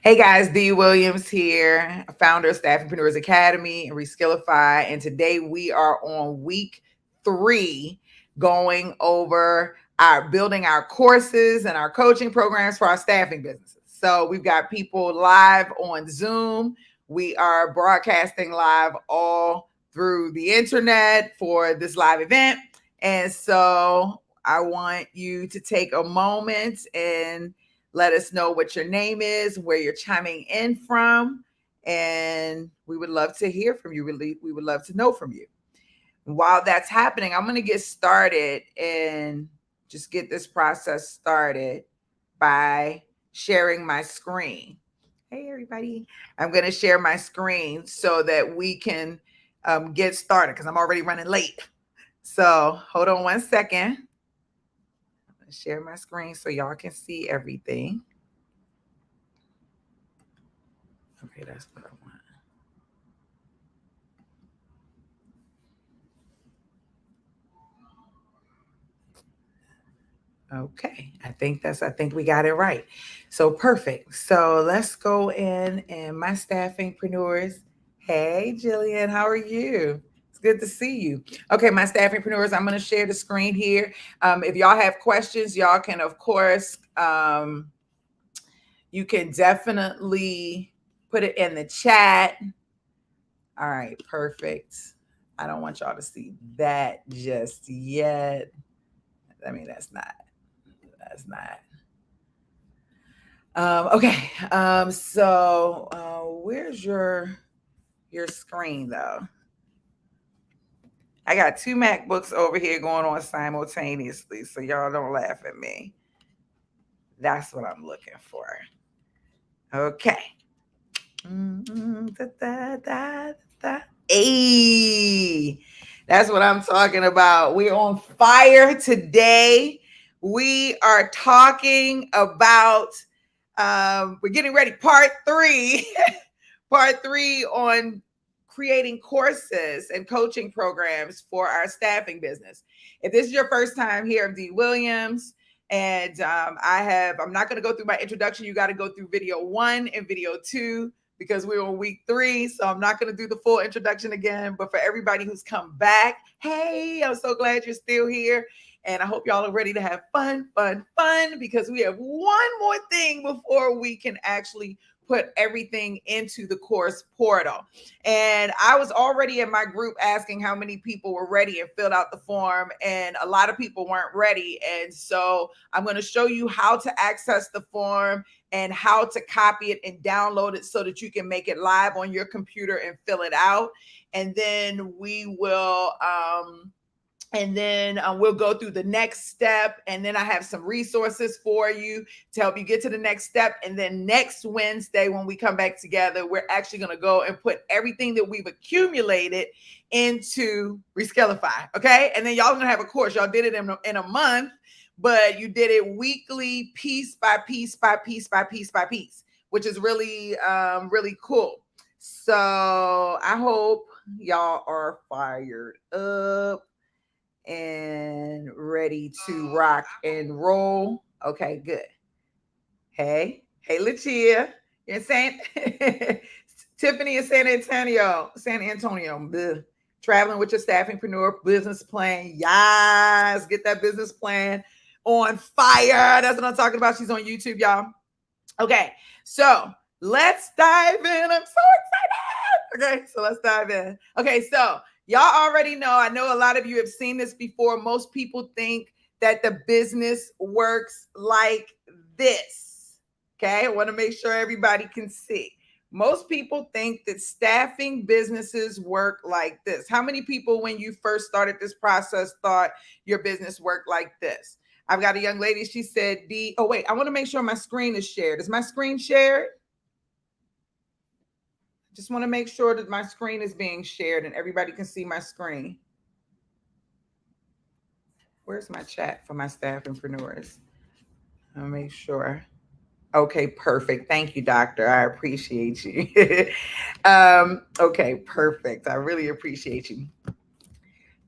Hey guys, Dee Williams here, founder of Staffingpreneurs Academy and ReSkillify. And today we are on week 3, going over our building our courses and our coaching programs for our staffing businesses. So we've got people live on Zoom. We are broadcasting live all through the internet for this live event. And so I want you to take a moment and let us know what your name is, where you're chiming in from, and we would love to hear from you. We would love to know from you. While that's happening, I'm going to get started and just get this process started by sharing my screen. Hey, everybody. I'm going to share my screen so that we can get started because I'm already running late. So hold on one second. Share my screen so y'all can see everything. Okay, that's what I want. Okay, I think we got it right. So perfect. So let's go in and my staffingpreneurs. Hey, Jillian, how are you? It's good to see you. Okay, my staffingpreneurs, I'm going to share the screen here. If y'all have questions, y'all can, of course, you can definitely put it in the chat. All right, perfect. I don't want y'all to see that just yet. I mean, that's not. Okay. So where's your screen though? I got 2 MacBooks over here going on simultaneously, so y'all don't laugh at me. That's what I'm looking for. Okay. Hey, that's what I'm talking about. We're on fire today. We are talking about, we're getting ready, part 3, part 3 on creating courses and coaching programs for our staffing business. If this is your first time here, I'm Dee Williams. And I'm not going to go through my introduction. You got to go through video 1 and video 2 because we're on week 3. So I'm not going to do the full introduction again. But for everybody who's come back, hey, I'm so glad you're still here. And I hope y'all are ready to have fun, because we have one more thing before we can actually put everything into the course portal. And I was already in my group asking how many people were ready and filled out the form, and a lot of people weren't ready. And so I'm going to show you how to access the form and how to copy it and download it so that you can make it live on your computer and fill it out. And then we will we'll go through the next step. And then I have some resources for you to help you get to the next step. And then next Wednesday, when we come back together, we're actually going to go and put everything that we've accumulated into ReSkillify. Okay. And then y'all going to have a course. Y'all did it in a month, but you did it weekly, piece by piece, which is really, really cool. So I hope y'all are fired up and ready to rock and roll. Okay, good. Hey, Lucia. You're in Tiffany in San Antonio. Traveling with your staffingpreneur business plan. Yes, get that business plan on fire. That's what I'm talking about. She's on YouTube, y'all. Okay, so let's dive in. I'm so excited. Okay, so let's dive in. Okay, so y'all already know, I know a lot of you have seen this before. Most people think that the business works like this. Okay, I want to make sure everybody can see. Most people think that staffing businesses work like this. How many people, when you first started this process, thought your business worked like this? I've got a young lady, she said, oh wait, I want to make sure my screen is shared. Is my screen shared? Just want to make sure that my screen is being shared and everybody can see my screen. Where's my chat for my staffingpreneurs? I'll make sure. Okay, perfect. Thank you, doctor. I appreciate you. Okay, perfect. I really appreciate you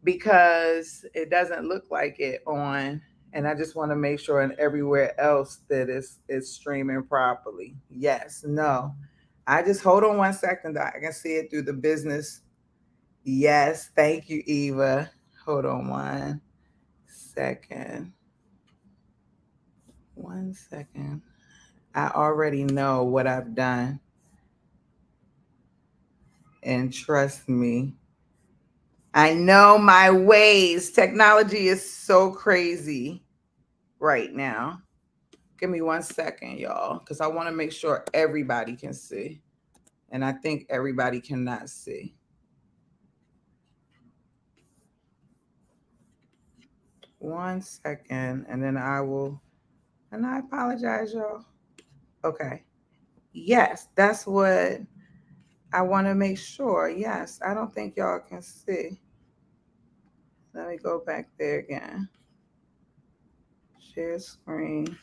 because it doesn't look like it on And I just want to make sure and everywhere else that it's streaming properly. Yes, no. I just hold on 1 second. I can see it through the business. Yes, thank you, Eva. Hold on 1 second. 1 second. I already know what I've done. And trust me, I know my ways. Technology is so crazy right now. Give me 1 second, y'all, because I want to make sure everybody can see. And I think everybody cannot see. 1 second, and then I will, and I apologize, y'all. Okay. Yes, that's what I want to make sure. Yes, I don't think y'all can see. Let me go back there again. Share screen.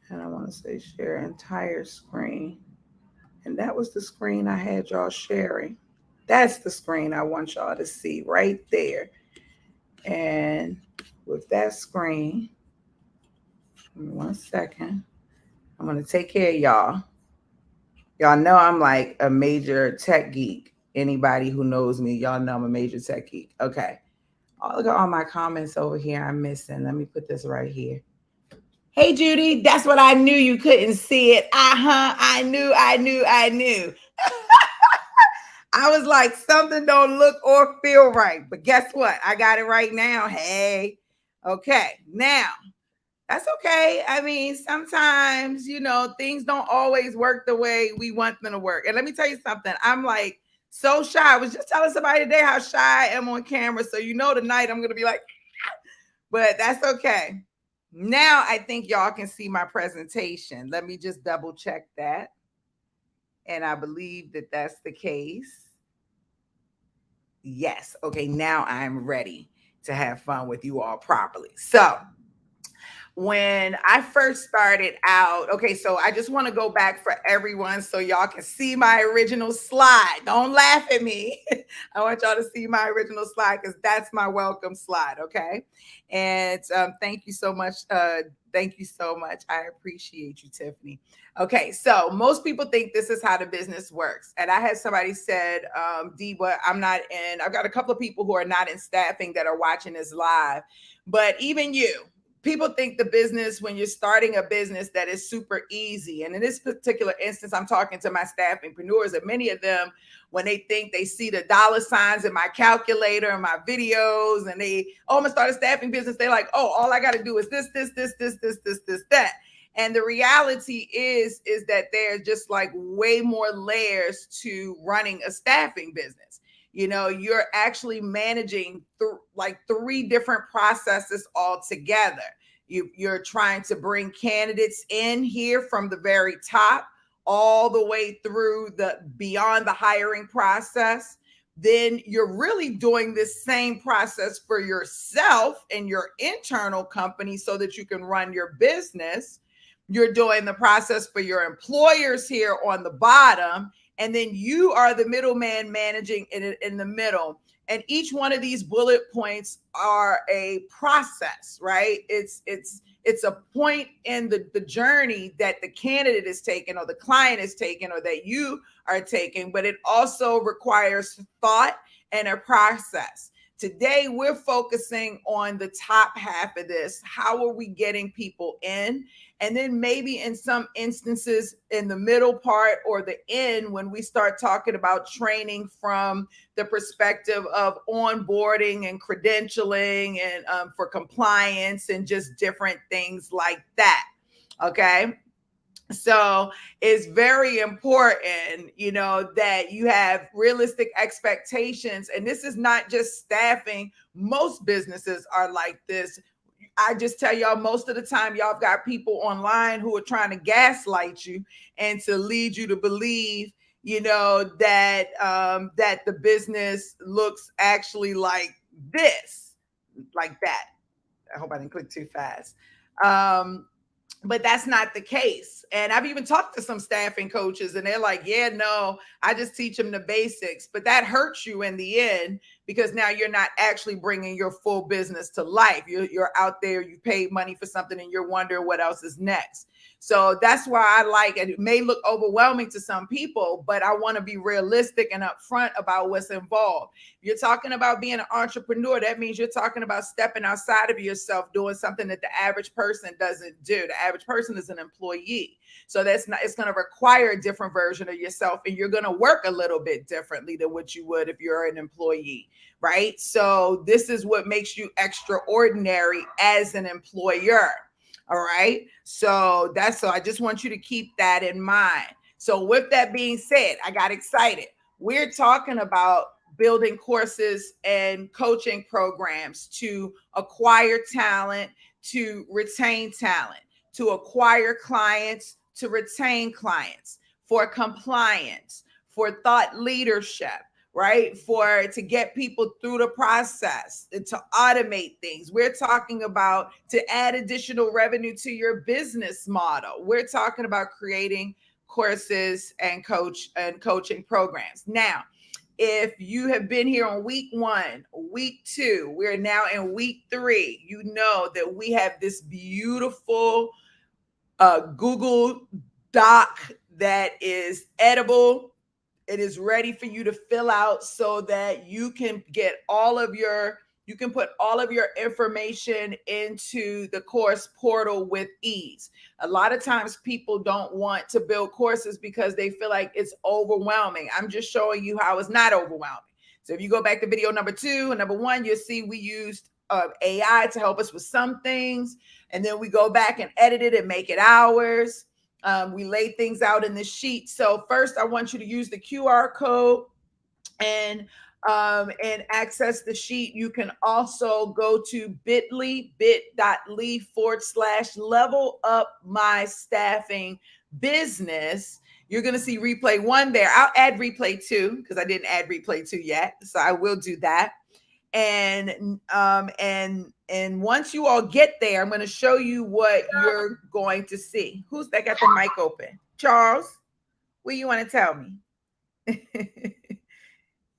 And I want to say share entire screen. And that was the screen I had y'all sharing. That's the screen I want y'all to see right there. And with that screen, 1 second, I'm going to take care of y'all. Y'all know I'm like a major tech geek. Anybody who knows me, y'all know I'm a major tech geek. Okay. Oh, look at all my comments over here I'm missing. Let me put this right here. Hey, Judy, that's what I knew you couldn't see it. I knew. I was like, something don't look or feel right. But guess what? I got it right now. Hey. Okay. Now, that's okay. I mean, sometimes, things don't always work the way we want them to work. And let me tell you something. I'm like so shy. I was just telling somebody today how shy I am on camera. So, tonight I'm going to be like, but that's okay. Now I think y'all can see my presentation. Let me just double check that. And I believe that that's the case. Yes. Okay. Now I'm ready to have fun with you all properly. So, when I first started out, okay, so I just want to go back for everyone so y'all can see my original slide. Don't laugh at me. I want y'all to see my original slide because that's my welcome slide, okay? And thank you so much. Thank you so much. I appreciate you, Tiffany. Okay, so most people think this is how the business works. And I had somebody said, Dee, but I've got a couple of people who are not in staffing that are watching this live, but even you, people think the business, when you're starting a business, that is super easy. And in this particular instance, I'm talking to my staffingpreneurs, and many of them, when they think they see the dollar signs in my calculator and my videos, and I'm gonna start a staffing business, they're like, oh, all I got to do is this, that. And the reality is that there's just like way more layers to running a staffing business. You're actually managing like 3 different processes all together. You're trying to bring candidates in here from the very top all the way through beyond the hiring process. Then you're really doing this same process for yourself and your internal company so that you can run your business. You're doing the process for your employers here on the bottom. And then you are the middleman managing it in the middle. And each one of these bullet points are a process, right? It's a point in the journey that the candidate is taking or the client is taking or that you are taking, but it also requires thought and a process. Today, we're focusing on the top half of this. How are we getting people in? And then maybe in some instances in the middle part or the end, when we start talking about training from the perspective of onboarding and credentialing and for compliance and just different things like that. Okay. So it's very important, that you have realistic expectations. And this is not just staffing. Most businesses are like this. I just tell y'all, most of the time, y'all have got people online who are trying to gaslight you and to lead you to believe, that the business looks actually like this, like that. I hope I didn't click too fast. But that's not the case. And I've even talked to some staffing coaches and they're like, yeah, no, I just teach them the basics. But that hurts you in the end because now you're not actually bringing your full business to life. You're out there, you paid money for something and you're wondering what else is next. So that's why I like it. It may look overwhelming to some people, but I want to be realistic and upfront about what's involved. You're talking about being an entrepreneur. That means you're talking about stepping outside of yourself, doing something that the average person doesn't do. The average person is an employee. So it's going to require a different version of yourself, and you're going to work a little bit differently than what you would if you're an employee, right? So this is what makes you extraordinary as an employer. All right. So I just want you to keep that in mind. So with that being said, I got excited. We're talking about building courses and coaching programs to acquire talent, to retain talent, to acquire clients, to retain clients, for compliance, for thought leadership, right? To get people through the process and to automate things. We're talking about to add additional revenue to your business model. We're talking about creating courses and coaching programs. Now, if you have been here on week 1, week 2, we're now in week 3, you know that we have this beautiful Google Doc that is editable. It is ready for you to fill out so that you can get you can put all of your information into the course portal with ease. A lot of times people don't want to build courses because they feel like it's overwhelming. I'm just showing you how it's not overwhelming. So if you go back to video number 2 and number 1, you'll see we used AI to help us with some things. And then we go back and edit it and make it ours. We lay things out in the sheet. So first, I want you to use the QR code and access the sheet. You can also go to bit.ly/level up my staffing business. You're going to see replay 1 there. I'll add replay 2 because I didn't add replay 2 yet. So I will do that. And once you all get there, I'm going to show you what you're going to see. Who's that got the mic open? Charles, what do you want to tell me?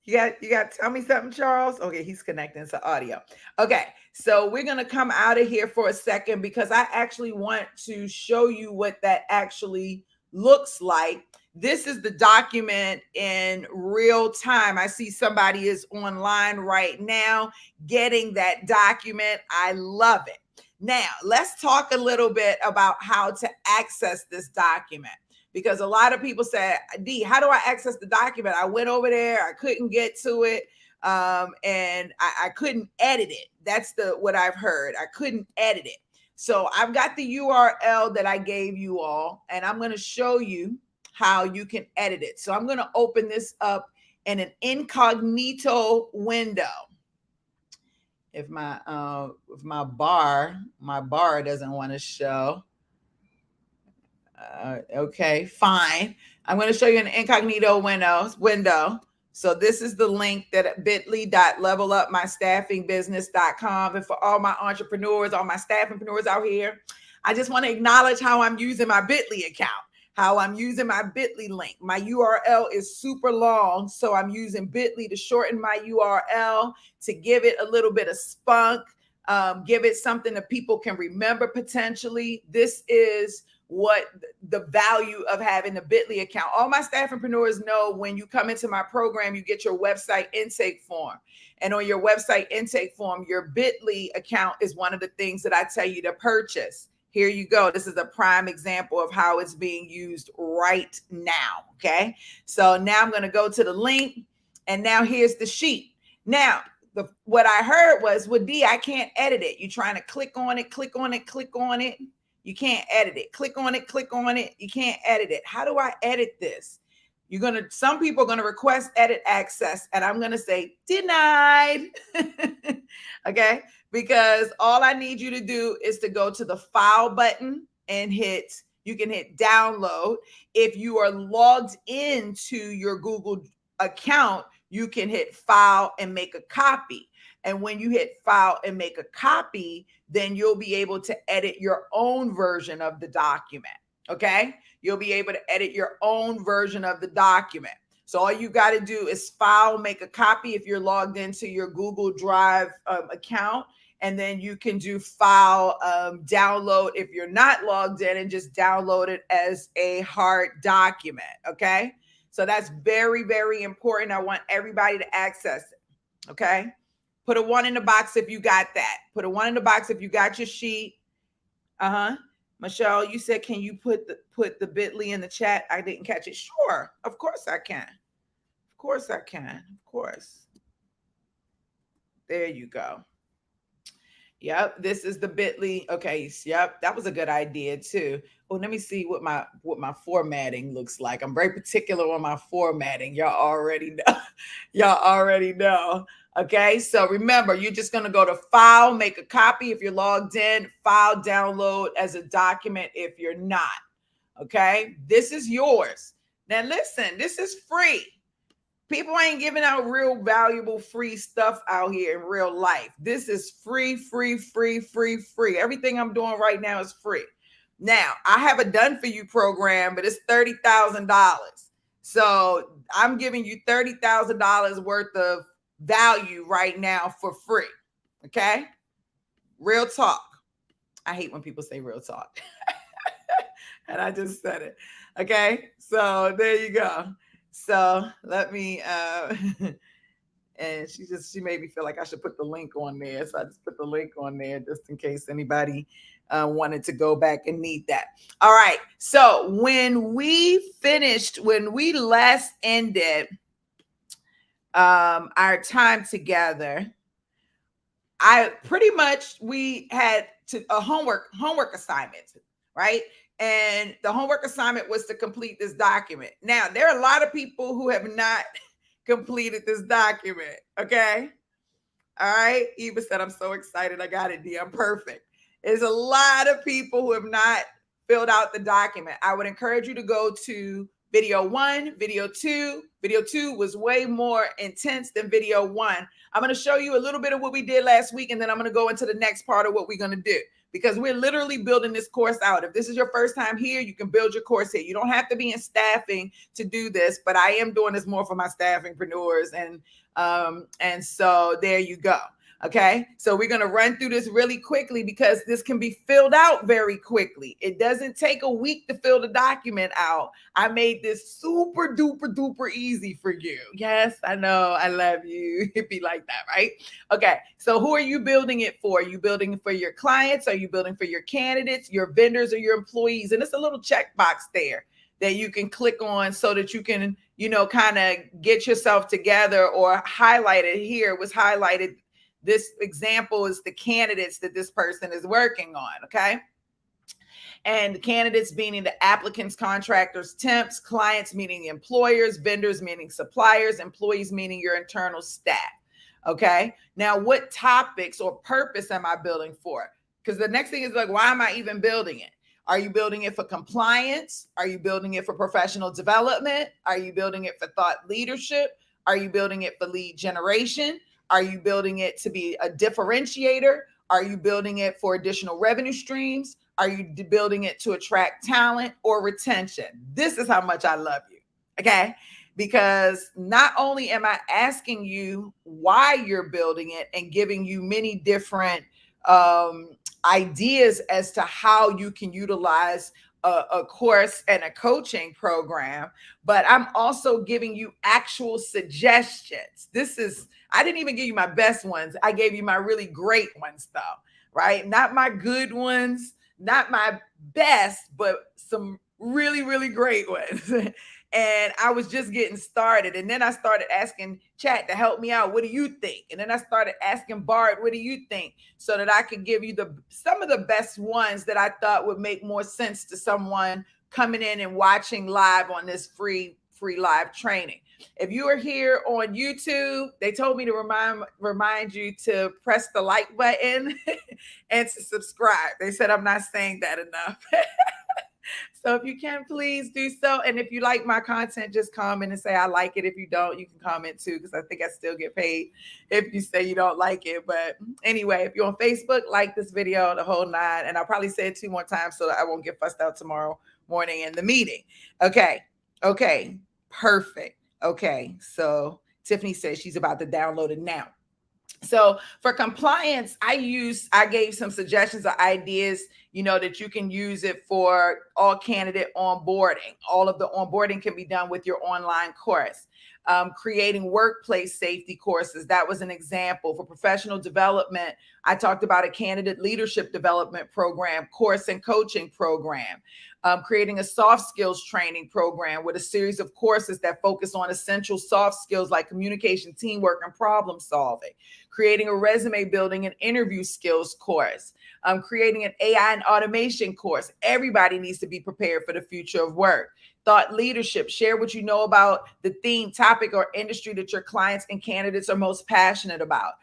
You got to tell me something, Charles? Okay, he's connecting to audio. Okay, so we're going to come out of here for a second because I actually want to show you what that actually looks like. This is the document in real time. I see somebody is online right now getting that document. I love it. Now, let's talk a little bit about how to access this document, because a lot of people say, Dee, how do I access the document? I went over there, I couldn't get to it, and I couldn't edit it. That's what I've heard. I couldn't edit it. So I've got the URL that I gave you all, and I'm going to show you how you can edit it. So I'm going to open this up in an incognito window. If my bar doesn't want to show. Okay, fine. I'm going to show you an incognito window. So this is the link that bit.ly.levelupmystaffingbusiness.com. And for all my entrepreneurs, all my staffingpreneurs out here, I just want to acknowledge how I'm using my Bitly account, how I'm using my Bitly link. My URL is super long, so I'm using Bitly to shorten my URL, to give it a little bit of spunk, give it something that people can remember potentially. This is what the value of having a Bitly account. All my staffingpreneurs know when you come into my program, you get your website intake form. And on your website intake form, your Bitly account is one of the things that I tell you to purchase. Here you go. This is a prime example of how it's being used right now. Okay. So now I'm going to go to the link, and now here's the sheet. Now, what I heard was, well, Dee, I can't edit it. You're trying to click on it, click on it, click on it. You can't edit it. Click on it, click on it. You can't edit it. How do I edit this? Some people are going to request edit access, and I'm going to say denied. Okay. Because all I need you to do is to go to the file button and you can hit download. If you are logged into your Google account, you can hit file and make a copy. And when you hit file and make a copy, then you'll be able to edit your own version of the document. Okay. You'll be able to edit your own version of the document. So all you got to do is file, make a copy if you're logged into your Google Drive account. And then you can do file, download if you're not logged in, and just download it as a hard document. Okay. So that's very, very important. I want everybody to access it. Okay. Put a 1 in the box if you got that. Put a 1 in the box if you got your sheet. Michelle, you said, can you put the bit.ly in the chat? I didn't catch it. Sure. Of course I can. Of course I can. Of course. There you go. Yep. This is the bit.ly. Okay. Yep. That was a good idea too. Oh, let me see what my formatting looks like. I'm very particular on my formatting. Y'all already know. Y'all already know. Okay, so remember, you're just going to go to file, make a copy if you're logged in, file, download as a document if you're not. Okay, this is yours. Now, listen, this is free. People ain't giving out real valuable free stuff out here in real life. This is free, free, free, free, free. Everything I'm doing right now is free. Now, I have a done for you program, but it's $30,000. So I'm giving you $30,000 worth of value right now for free. Okay. Real talk. I hate when people say real talk. And I just said it. Okay. So there you go. So let me, and she made me feel like I should put the link on there. So I just put the link on there just in case anybody wanted to go back and need that. All right. So when we last ended our time together, we had a homework assignment, right? And the homework assignment was to complete this document. Now, there are a lot of people who have not completed this document. Okay. All right. Eva said, I'm so excited. I got it, Dee. I'm perfect. There's a lot of people who have not filled out the document. I would encourage you to go to video 1, video 2. Video 2 was way more intense than video 1. I'm going to show you a little bit of what we did last week, and then I'm going to go into the next part of what we're going to do, because we're literally building this course out. If this is your first time here, you can build your course here. You don't have to be in staffing to do this, but I am doing this more for my staffingpreneurs. And so there you go. Okay, so we're going to run through this really quickly because this can be filled out very quickly. It doesn't take a week to fill the document out. I made this super duper duper easy for you. Yes, I know. I love you. It'd be like that, right? Okay, so who are you building it for? Are you building it for your clients? Are you building for your candidates, your vendors, or your employees? And it's a little checkbox there that you can click on so that you can, kind of get yourself together, or highlight it. Here it was highlighted. This example is the candidates that this person is working on, okay? And the candidates meaning the applicants, contractors, temps, clients meaning the employers, vendors meaning suppliers, employees meaning your internal staff, okay? Now, what topics or purpose am I building for? Because the next thing is like, why am I even building it? Are you building it for compliance? Are you building it for professional development? Are you building it for thought leadership? Are you building it for lead generation? Are you building it to be a differentiator? Are you building it for additional revenue streams? Are you building it to attract talent or retention? This is how much I love you, okay? Because not only am I asking you why you're building it and giving you many different ideas as to how you can utilize a course and a coaching program, but I'm also giving you actual suggestions. I didn't even give you my best ones. I gave you my really great ones though, right? Not my good ones, not my best, but some really, really great ones. And I was just getting started. And then I started asking chat to help me out. What do you think? And then I started asking Bart, what do you think? So that I could give you some of the best ones that I thought would make more sense to someone coming in and watching live on this free live training. If you are here on YouTube, they told me to remind you to press the like button and to subscribe. They said I'm not saying that enough. So if you can, please do so. And if you like my content, just comment and say, I like it. If you don't, you can comment too, because I think I still get paid if you say you don't like it. But anyway, if you're on Facebook, like this video, the whole nine. And I'll probably say it 2 more times so that I won't get fussed out tomorrow morning in the meeting. Okay. Okay. Perfect. Okay. So Tiffany says she's about to download it now. So for compliance, I gave some suggestions or ideas, that you can use it for all candidate onboarding. All of the onboarding can be done with your online course. Creating workplace safety courses. That was an example. For professional development, I talked about a candidate leadership development program, course and coaching program. Creating a soft skills training program with a series of courses that focus on essential soft skills like communication, teamwork, and problem solving. Creating a resume building and interview skills course. Creating an AI and automation course. Everybody needs to be prepared for the future of work. Thought leadership. Share what you know about the theme, topic, or industry that your clients and candidates are most passionate about.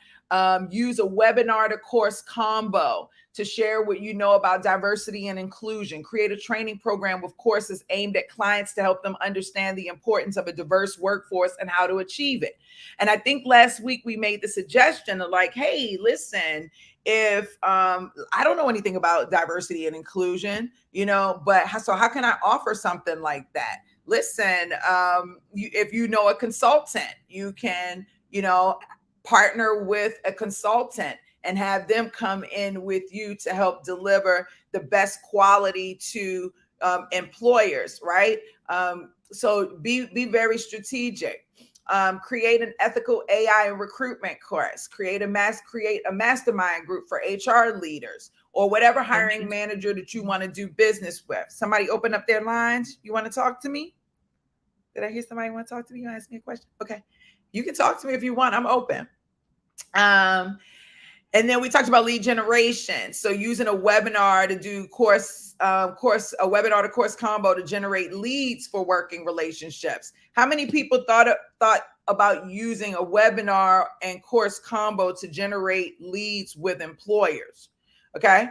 Use a webinar to course combo to share what you know about diversity and inclusion. Create a training program with courses aimed at clients to help them understand the importance of a diverse workforce and how to achieve it. And I think last week we made the suggestion of like, hey, listen, if I don't know anything about diversity and inclusion, but how can I offer something like that? Listen, if you know a consultant, you can, partner with a consultant and have them come in with you to help deliver the best quality to employers, right? So be very strategic. Create an ethical AI and recruitment course. Create a mastermind group for HR leaders or whatever hiring manager that you want to do business with. Somebody open up their lines. You want to talk to me? Did I hear somebody want to talk to me? You ask me a question? Okay. You can talk to me if you want. I'm open. And then we talked about lead generation. So using a webinar to do a webinar to course combo to generate leads for working relationships. How many people thought about using a webinar and course combo to generate leads with employers? Okay.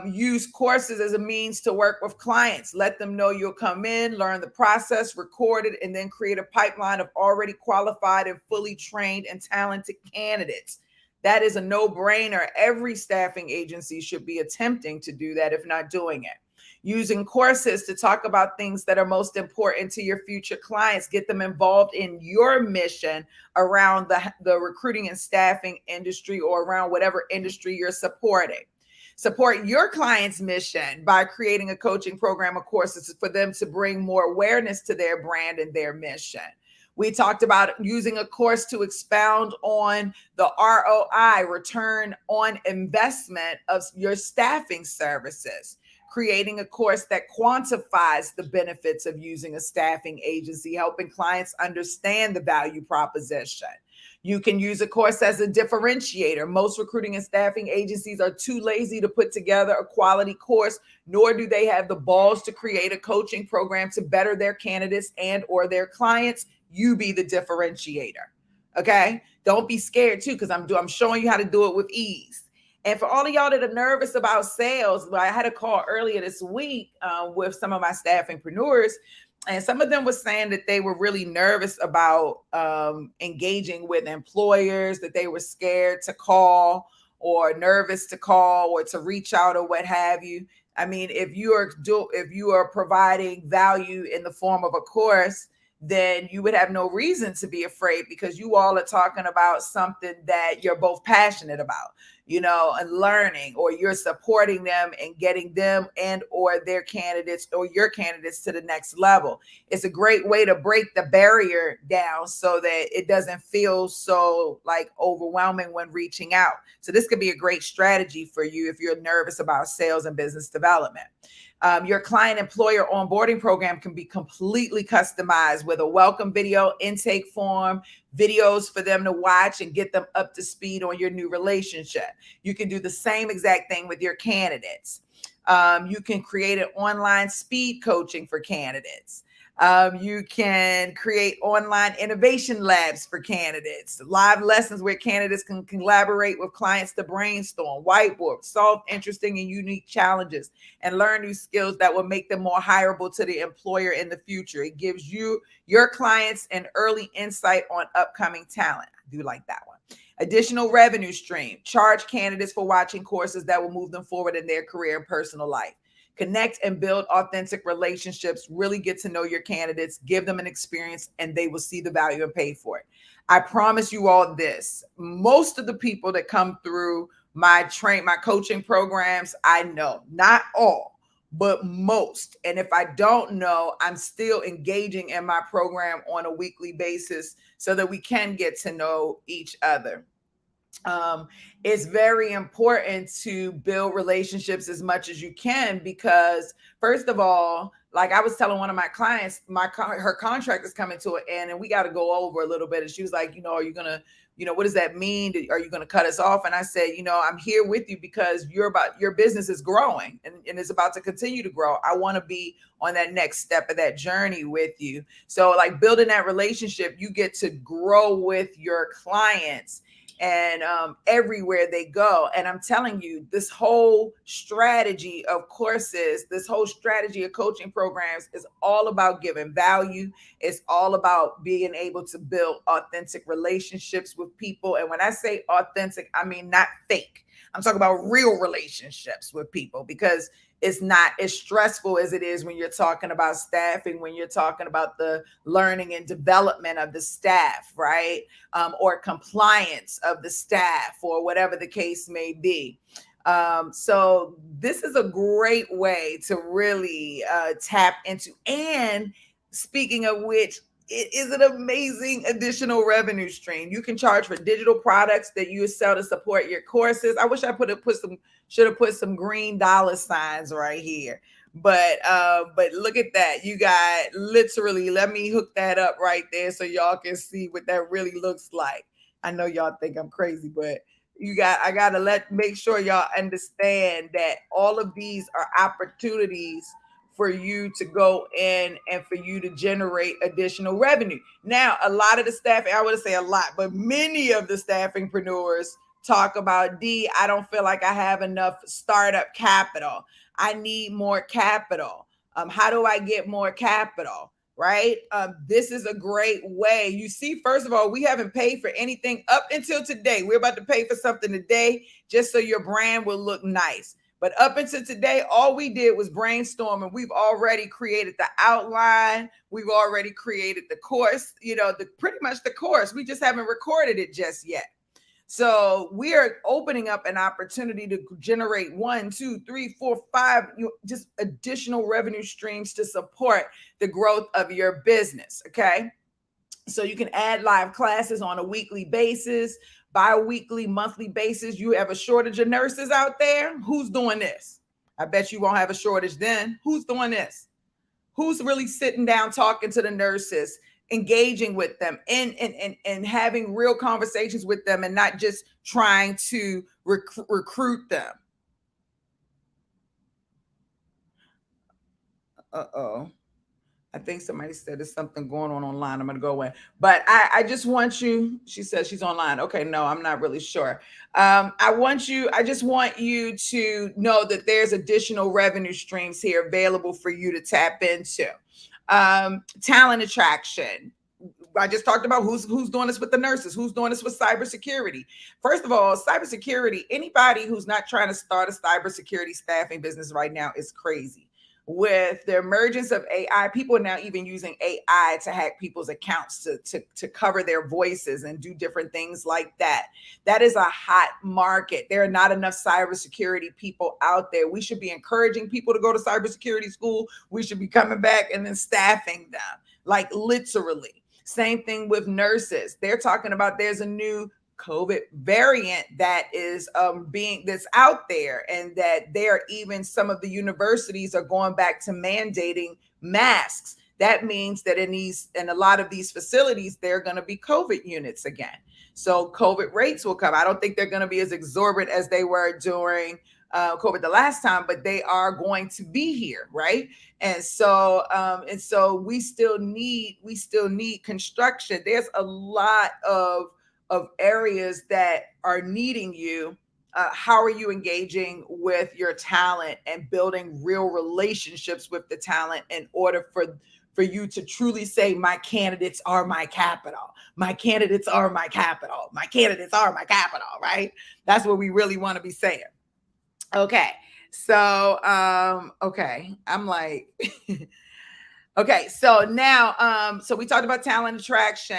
Use courses as a means to work with clients. Let them know you'll come in, learn the process, record it, and then create a pipeline of already qualified and fully trained and talented candidates. That is a no-brainer. Every staffing agency should be attempting to do that, if not doing it. Using courses to talk about things that are most important to your future clients. Get them involved in your mission around the recruiting and staffing industry or around whatever industry you're supporting. Support your client's mission by creating a coaching program of courses for them to bring more awareness to their brand and their mission. We talked about using a course to expound on the ROI, return on investment of your staffing services. Creating a course that quantifies the benefits of using a staffing agency, helping clients understand the value proposition. You can use a course as a differentiator. Most recruiting and staffing agencies are too lazy to put together a quality course, nor do they have the balls to create a coaching program to better their candidates and or their clients. You be the differentiator. Okay. Don't be scared too, because I'm showing you how to do it with ease. And for all of y'all that are nervous about sales, I had a call earlier this week with some of my staffingpreneurs, and some of them were saying that they were really nervous about engaging with employers, that they were scared to call or nervous to call or to reach out or what have you. I mean, if you are providing value in the form of a course, then you would have no reason to be afraid, because you all are talking about something that you're both passionate about, and learning, or you're supporting them and getting them and or their candidates or your candidates to the next level. It's a great way to break the barrier down so that it doesn't feel so like overwhelming when reaching out. So this could be a great strategy for you if you're nervous about sales and business development. Your client employer onboarding program can be completely customized with a welcome video, intake form, videos for them to watch and get them up to speed on your new relationship. You can do the same exact thing with your candidates. You can create an online speed coaching for candidates. You can create online innovation labs for candidates, live lessons where candidates can collaborate with clients to brainstorm, whiteboard, solve interesting and unique challenges, and learn new skills that will make them more hireable to the employer in the future. It gives you, your clients, an early insight on upcoming talent. I do like that one. Additional revenue stream. Charge candidates for watching courses that will move them forward in their career and personal life. Connect and build authentic relationships. Really get to know your candidates, give them an experience, and they will see the value and pay for it. I promise you all this. Most of the people that come through my coaching programs, I know, not all, but most. And if I don't know, I'm still engaging in my program on a weekly basis so that we can get to know each other. It's very important to build relationships as much as you can, because first of all, like I was telling one of my clients, her contract is coming to an end and we got to go over a little bit. And she was like, are you going to, what does that mean? Are you going to cut us off? And I said, I'm here with you because your business is growing and it's about to continue to grow. I want to be on that next step of that journey with you. So like building that relationship, you get to grow with your clients and everywhere they go. And I'm telling you, this whole strategy of courses, this whole strategy of coaching programs is all about giving value. It's all about being able to build authentic relationships with people. And when I say authentic, I mean not fake. I'm talking about real relationships with people, because it's not as stressful as it is when you're talking about staffing, when you're talking about the learning and development of the staff, right? Or compliance of the staff, or whatever the case may be. So this is a great way to really tap into. And speaking of which, it is an amazing additional revenue stream. You can charge for digital products that you sell to support your courses. I wish I should have put some green dollar signs right here. But look at that. You got literally, let me hook that up right there so y'all can see what that really looks like. I know y'all think I'm crazy, but I gotta make sure y'all understand that all of these are opportunities for you to go in and for you to generate additional revenue. Now, a lot of the staffing, I wouldn't say a lot, but many of the staffingpreneurs talk about, Dee, I don't feel like I have enough startup capital. I need more capital. How do I get more capital? Right? This is a great way. You see, first of all, we haven't paid for anything up until today. We're about to pay for something today just so your brand will look nice. But up until today, all we did was brainstorm, and we've already created the outline. We've already created the course, pretty much the course. We just haven't recorded it just yet. So we are opening up an opportunity to generate 1, 2, 3, 4, 5, just additional revenue streams to support the growth of your business. Okay. So you can add live classes on a weekly basis, bi-weekly, monthly basis. You have a shortage of nurses out there. Who's doing this? I bet you won't have a shortage then. Who's doing this? Who's really sitting down talking to the nurses, engaging with them and having real conversations with them, and not just trying to recruit them? Uh-oh. I think somebody said there's something going on online. I'm going to go in. But I just want you, she says she's online. Okay, no, I'm not really sure. I just want you to know that there's additional revenue streams here available for you to tap into. Talent attraction. I just talked about who's doing this with the nurses, who's doing this with cybersecurity. First of all, cybersecurity, anybody who's not trying to start a cybersecurity staffing business right now is crazy. With the emergence of AI, people are now even using AI to hack people's accounts to cover their voices and do different things like that. That is a hot market. There are not enough cybersecurity people out there. We should be encouraging people to go to cybersecurity school. We should be coming back and then staffing them, like literally. Same thing with nurses. They're talking about there's a new COVID variant that is that's out there, and that even some of the universities are going back to mandating masks. That means that in a lot of these facilities, there are going to be COVID units again. So COVID rates will come. I don't think they're going to be as exorbitant as they were during COVID the last time, but they are going to be here, right? And so we still need construction. There's a lot of areas that are needing you. How are you engaging with your talent and building real relationships with the talent in order for you to truly say, my candidates are my capital. My candidates are my capital. My candidates are my capital, right? That's what we really want to be saying. Okay. So, okay. I'm like, okay. So now, so we talked about talent attraction,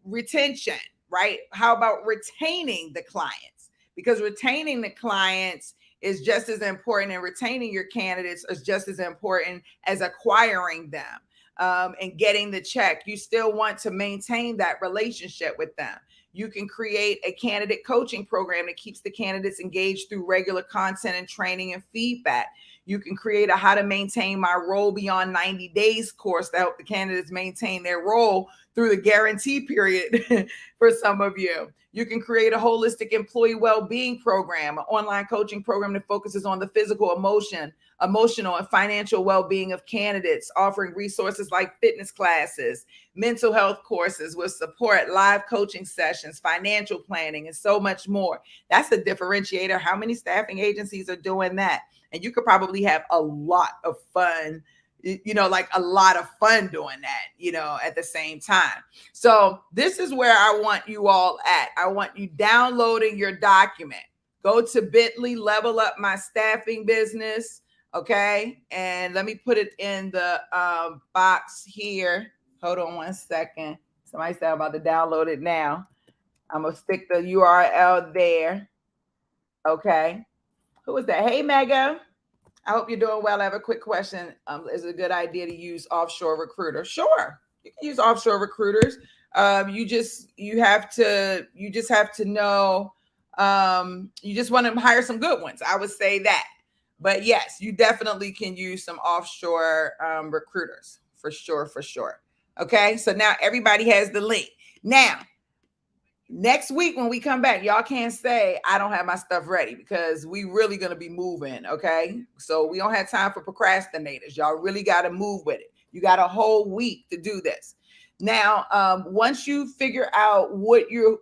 retention, right? How about retaining the clients? Because retaining the clients is just as important, and retaining your candidates is just as important as acquiring them and getting the check. You still want to maintain that relationship with them. You can create a candidate coaching program that keeps the candidates engaged through regular content and training and feedback. You can create a how to maintain my role beyond 90 days course to help the candidates maintain their role through the guarantee period for some of you. You can create a holistic employee well-being program, an online coaching program that focuses on the physical, emotional, and financial well-being of candidates, offering resources like fitness classes, mental health courses with support, live coaching sessions, financial planning, and so much more. That's the differentiator. How many staffing agencies are doing that? And you could probably have a lot of fun, like a lot of fun doing that, at the same time. So this is where I want you all at. I want you downloading your document. Go to bit.ly, level up my staffing business. Okay. And let me put it in the box here. Hold on one second. Somebody said I'm about to download it now. I'm going to stick the URL there. Okay. Who is that? Hey, Mega. I hope you're doing well. I have a quick question. Is it a good idea to use offshore recruiters? Sure. You can use offshore recruiters. You just have to know, you just want to hire some good ones. I would say that. But yes, you definitely can use some offshore recruiters for sure. Okay, so now everybody has the link. Now, next week when we come back, y'all can't say I don't have my stuff ready, because we really going to be moving. Okay, so we don't have time for procrastinators. Y'all really got to move with it. You got a whole week to do this. Now, once you figure out what your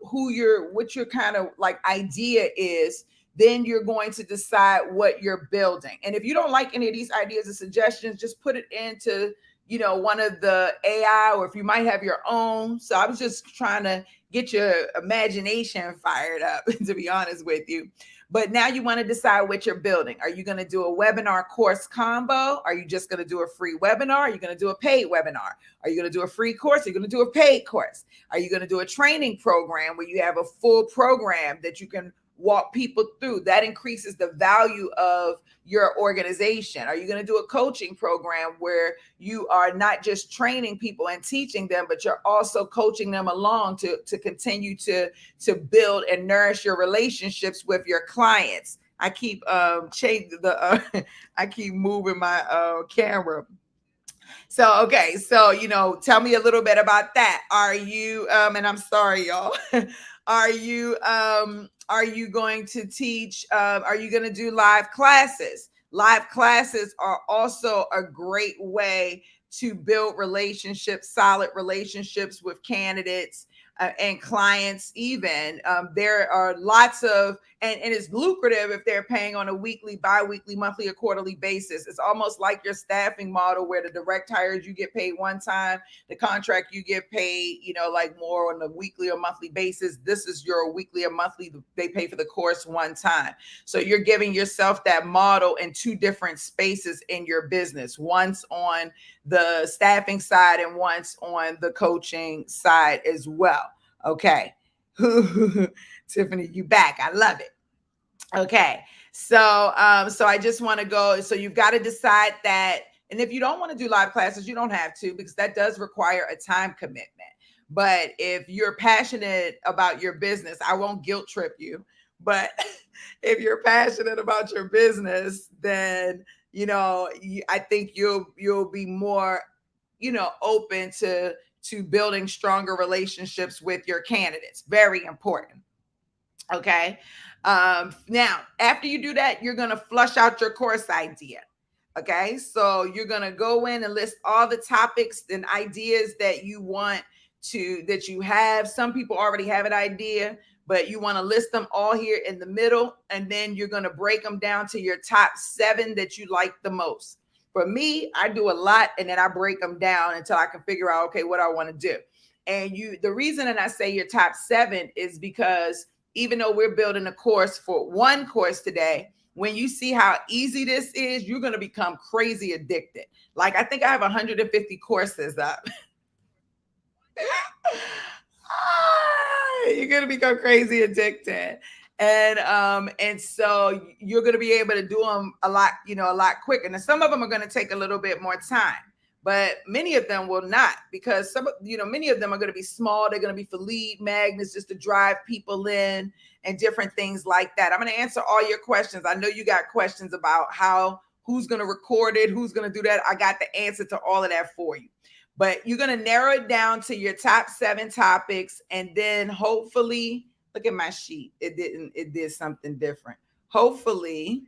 kind of like idea is, then you're going to decide what you're building. And if you don't like any of these ideas and suggestions, just put it into, one of the AI, or if you might have your own. So I was just trying to get your imagination fired up, to be honest with you. But now you want to decide what you're building. Are you going to do a webinar course combo? Are you just going to do a free webinar? Are you going to do a paid webinar? Are you going to do a free course? Are you going to do a paid course? Are you going to do a training program where you have a full program that you can walk people through? That increases the value of your organization. Are you going to do a coaching program where you are not just training people and teaching them, but you're also coaching them along to continue to build and nourish your relationships with your clients? I keep changing I keep moving my camera. So, okay. So, tell me a little bit about that. Are you, and I'm sorry, y'all, are you going to teach, are you going to do live classes? Live classes are also a great way to build relationships, solid relationships with candidates and clients even. There are lots of, and it's lucrative if they're paying on a weekly, bi-weekly, monthly, or quarterly basis. It's almost like your staffing model where the direct hires, you get paid one time, the contract you get paid, like more on a weekly or monthly basis. This is your weekly or monthly, they pay for the course one time. So you're giving yourself that model in two different spaces in your business, once on the staffing side and once on the coaching side as well. Okay. Tiffany, you back. I love it. Okay. So I just want to go. So you've got to decide that. And if you don't want to do live classes, you don't have to, because that does require a time commitment. But if you're passionate about your business, I won't guilt trip you. But if you're passionate about your business, then, I think you'll be more, open to building stronger relationships with your candidates. Very important. Okay. Now, after you do that, you're going to flush out your course idea. Okay. So you're going to go in and list all the topics and ideas that you want that you have. Some people already have an idea, but you want to list them all here in the middle. And then you're going to break them down to your top 7 that you like the most. For me, I do a lot and then I break them down until I can figure out, okay, what I want to do. And the reason that I say your top 7 is because even though we're building a course for one course today, when you see how easy this is, you're going to become crazy addicted. Like, I think I have 150 courses up. You're going to become crazy addicted. And so you're going to be able to do them a lot quicker. Now, some of them are going to take a little bit more time, but many of them will not, because many of them are going to be small. They're going to be for lead magnets, just to drive people in and different things like that. I'm going to answer all your questions. I know you got questions about who's going to record it, who's going to do that. I got the answer to all of that for you. But you're going to narrow it down to your top 7 topics. And then hopefully, look at my sheet. It did something different. Hopefully,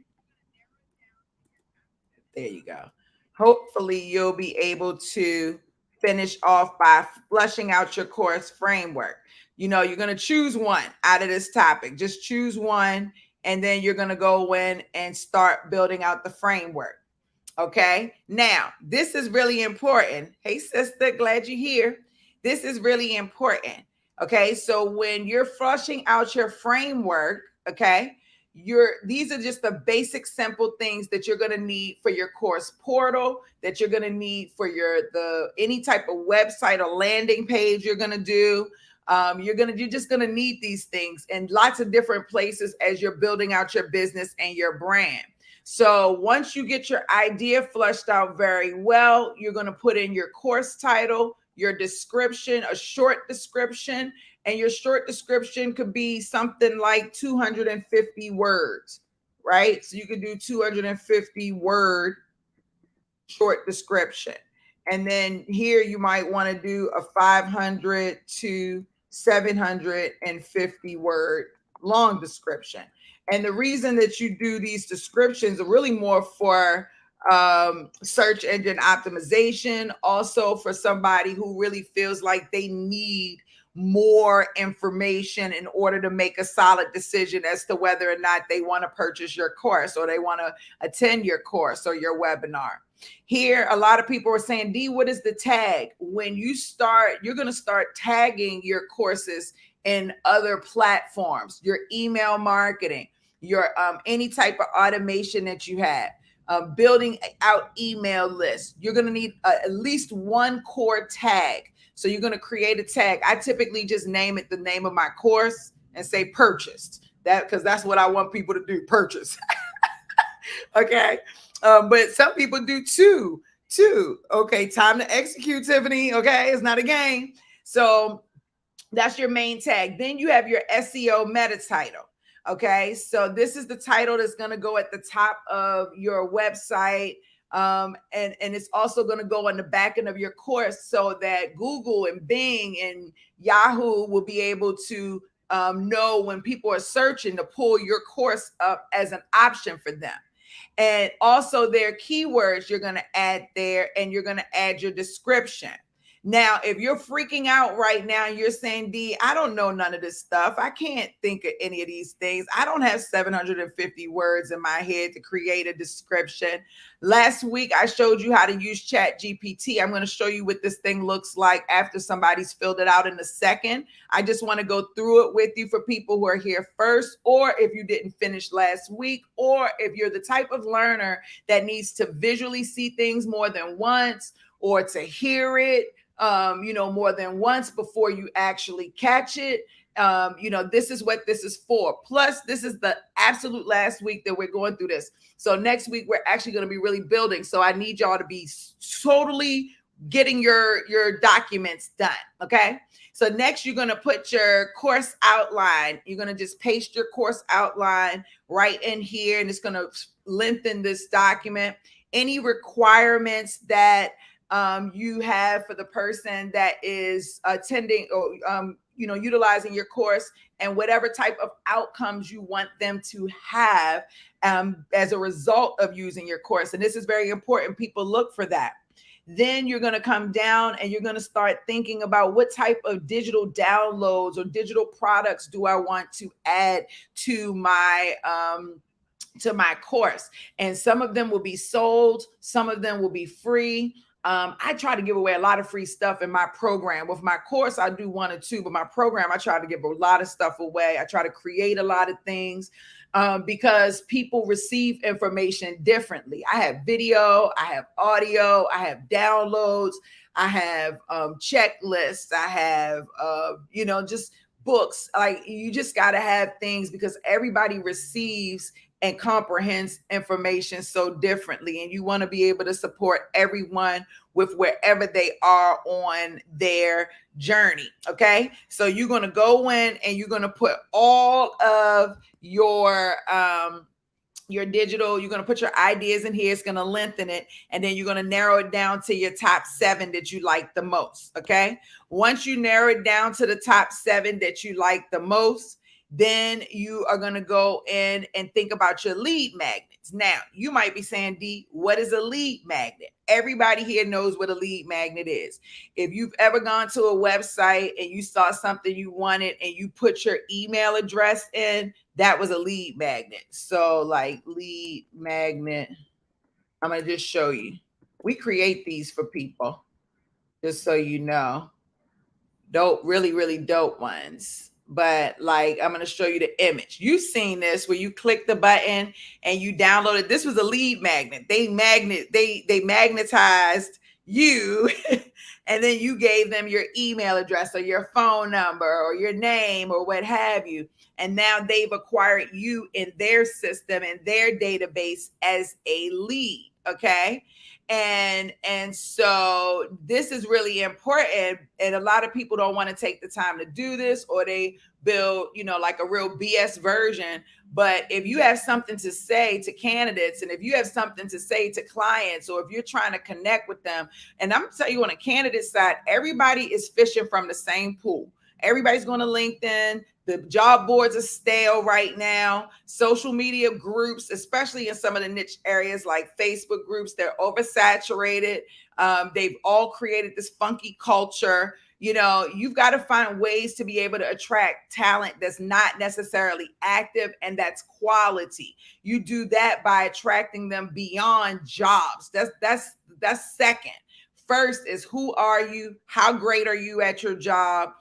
there you go. Hopefully you'll be able to finish off by flushing out your course framework. You're going to choose one out of this topic. Just choose one, and then you're going to go in and start building out the framework. Okay. Now, this is really important. Hey, sister, glad you're here. This is really important. Okay. So when you're flushing out your framework, okay, these are just the basic, simple things that you're going to need for your course portal, that you're going to need for any type of website or landing page you're going to do. You're just going to need these things in lots of different places as you're building out your business and your brand. So once you get your idea flushed out very well, you're going to put in your course title, your description, a short description, and your short description could be something like 250 words, right? So you could do 250 word short description. And then here you might want to do a 500 to 750 word long description. And the reason that you do these descriptions are really more for search engine optimization, also for somebody who really feels like they need more information in order to make a solid decision as to whether or not they want to purchase your course or they want to attend your course or your webinar. Here, a lot of people are saying, Dee, what is the tag? When you start, you're going to start tagging your courses in other platforms, your email marketing, your any type of automation that you have, building out email lists. You're going to need at least one core tag. So you're going to create a tag. I typically just name it the name of my course and say purchased, because that's what I want people to do, purchase. Okay. But some people do two. Okay. Time to execute, Tiffany. Okay. It's not a game. So that's your main tag. Then you have your SEO meta title. Okay. So this is the title that's going to go at the top of your website. And it's also going to go on the back end of your course so that Google and Bing and Yahoo will be able to know when people are searching to pull your course up as an option for them. And also their keywords you're going to add there, and you're going to add your description. Now, if you're freaking out right now, you're saying, Dee, I don't know none of this stuff. I can't think of any of these things. I don't have 750 words in my head to create a description. Last week, I showed you how to use ChatGPT. I'm going to show you what this thing looks like after somebody's filled it out in a second. I just want to go through it with you for people who are here first, or if you didn't finish last week, or if you're the type of learner that needs to visually see things more than once, or to hear it more than once before you actually catch it. This is what this is for. Plus, this is the absolute last week that we're going through this. So next week, we're actually going to be really building. So I need y'all to be totally getting your documents done. Okay. So next, you're going to put your course outline. You're going to just paste your course outline right in here, and it's going to lengthen this document. Any requirements that you have for the person that is attending, or utilizing your course and whatever type of outcomes you want them to have as a result of using your course. And this is very important. People look for that. Then you're going to come down and you're going to start thinking about what type of digital downloads or digital products do I want to add to my course. And some of them will be sold, some of them will be free. I try to give away a lot of free stuff in my program. With my course, I do 1 or 2, but my program, I try to give a lot of stuff away. I try to create a lot of things because people receive information differently. I have video, I have audio, I have downloads, I have checklists, I have, just books. Like, you just got to have things because everybody receives and comprehends information so differently. And you want to be able to support everyone with wherever they are on their journey. Okay. So you're going to go in and you're going to put all of your digital, you're going to put your ideas in here. It's going to lengthen it. And then you're going to narrow it down to your top 7 that you like the most. Okay. Once you narrow it down to the top 7 that you like the most, then you are going to go in and think about your lead magnets. Now, you might be saying, Dee, what is a lead magnet? Everybody here knows what a lead magnet is. If you've ever gone to a website and you saw something you wanted and you put your email address in, that was a lead magnet. So like lead magnet, I'm going to just show you. We create these for people, just so you know. Dope, really, really dope ones. But like, I'm going to show you the image. You've seen this where you click the button and you download it. This was a lead magnet. They magnetized you and then you gave them your email address or your phone number or your name or what have you. And now they've acquired you in their system and their database as a lead. Okay. And so this is really important. And a lot of people don't want to take the time to do this, or they build, like a real BS version. But if you have something to say to candidates, and if you have something to say to clients, or if you're trying to connect with them, and I'm telling you, on a candidate side, everybody is fishing from the same pool. Everybody's going to LinkedIn. The job boards are stale right now. Social media groups, especially in some of the niche areas like Facebook groups, they're oversaturated. They've all created this funky culture. You've got to find ways to be able to attract talent that's not necessarily active and that's quality. You do that by attracting them beyond jobs. That's second. First is, who are you? How great are you at your job?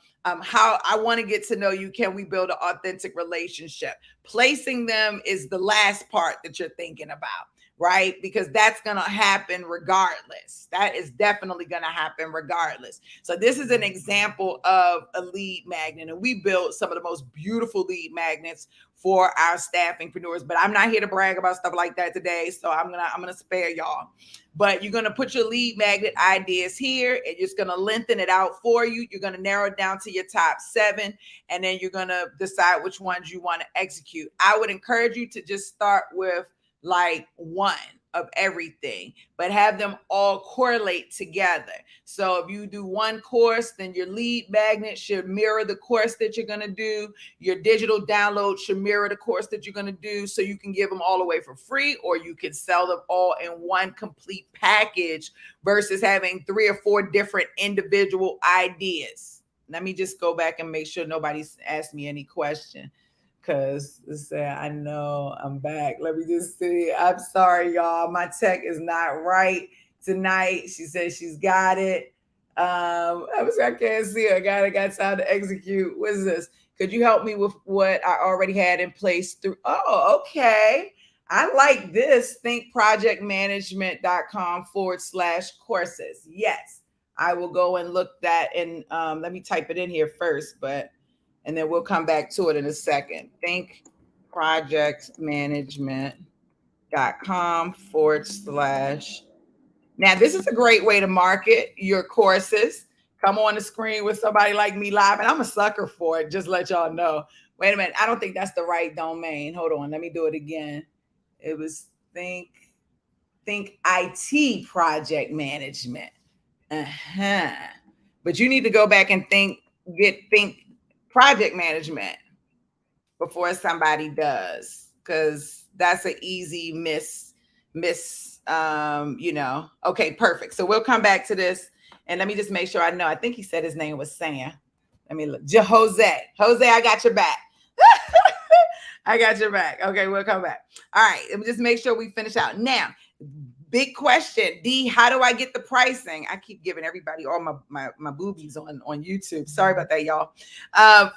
How I want to get to know you. Can we build an authentic relationship? Placing them is the last part that you're thinking about, right? Because that's going to happen regardless. That is definitely going to happen regardless. So this is an example of a lead magnet, and we built some of the most beautiful lead magnets for our staffingpreneurs, but I'm not here to brag about stuff like that today. So I'm going to spare y'all. But you're going to put your lead magnet ideas here, and you're just going to lengthen it out for you. You're going to narrow it down to your top 7, and then you're going to decide which ones you want to execute. I would encourage you to just start with like 1 of everything, but have them all correlate together. So if you do 1 course, then your lead magnet should mirror the course that you're going to do. Your digital download should mirror the course that you're going to do, so you can give them all away for free, or you can sell them all in one complete package versus having 3 or 4 different individual ideas. Let me just go back and make sure nobody's asked me any question. Because I know I'm back. Let me just see. I'm sorry, y'all. My tech is not right tonight. She says she's got it. I can't see her. Got time to execute. What is this? Could you help me with what I already had in place through? Oh, okay. I like this. thinkprojectmanagement.com/courses. Yes, I will go and look that. And let me type it in here first, and then we'll come back to it in a second. thinkprojectmanagement.com/. Now, this is a great way to market your courses. Come on the screen with somebody like me live. And I'm a sucker for it. Just let y'all know. Wait a minute. I don't think that's the right domain. Hold on. Let me do it again. It was Think IT Project Management. But you need to go back and think project management before somebody does, because that's an easy okay, perfect. So we'll come back to this, and let me just make sure I know. I think he said his name was Sam. Let me look. Jose, I got your back. I got your back. Okay, we'll come back. All right, let me just make sure we finish out. Now, big question, Dee, how do I get the pricing? I keep giving everybody all my boobies on YouTube. Sorry about that, y'all.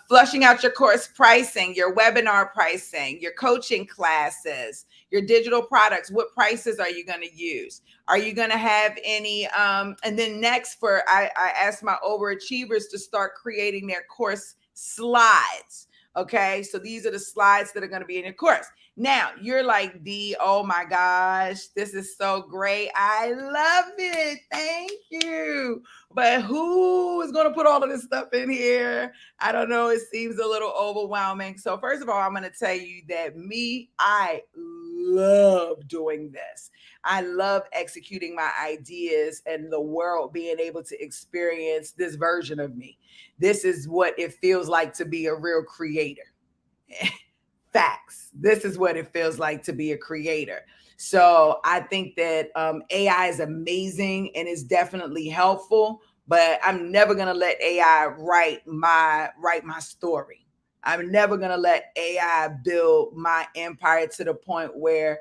Flushing out your course pricing, your webinar pricing, your coaching classes, your digital products. What prices are you going to use? Are you going to have any? And then next, I asked my overachievers to start creating their course slides. Okay, so these are the slides that are going to be in your course. Now, you're like, Dee, oh my gosh, this is so great. I love it. Thank you. But who is going to put all of this stuff in here? I don't know. It seems a little overwhelming. So first of all, I'm going to tell you that I love doing this. I love executing my ideas and the world being able to experience this version of me. This is what it feels like to be a real creator. Facts. This is what it feels like to be a creator. So I think that AI is amazing and is definitely helpful, but I'm never going to let AI write my story. I'm never going to let AI build my empire to the point where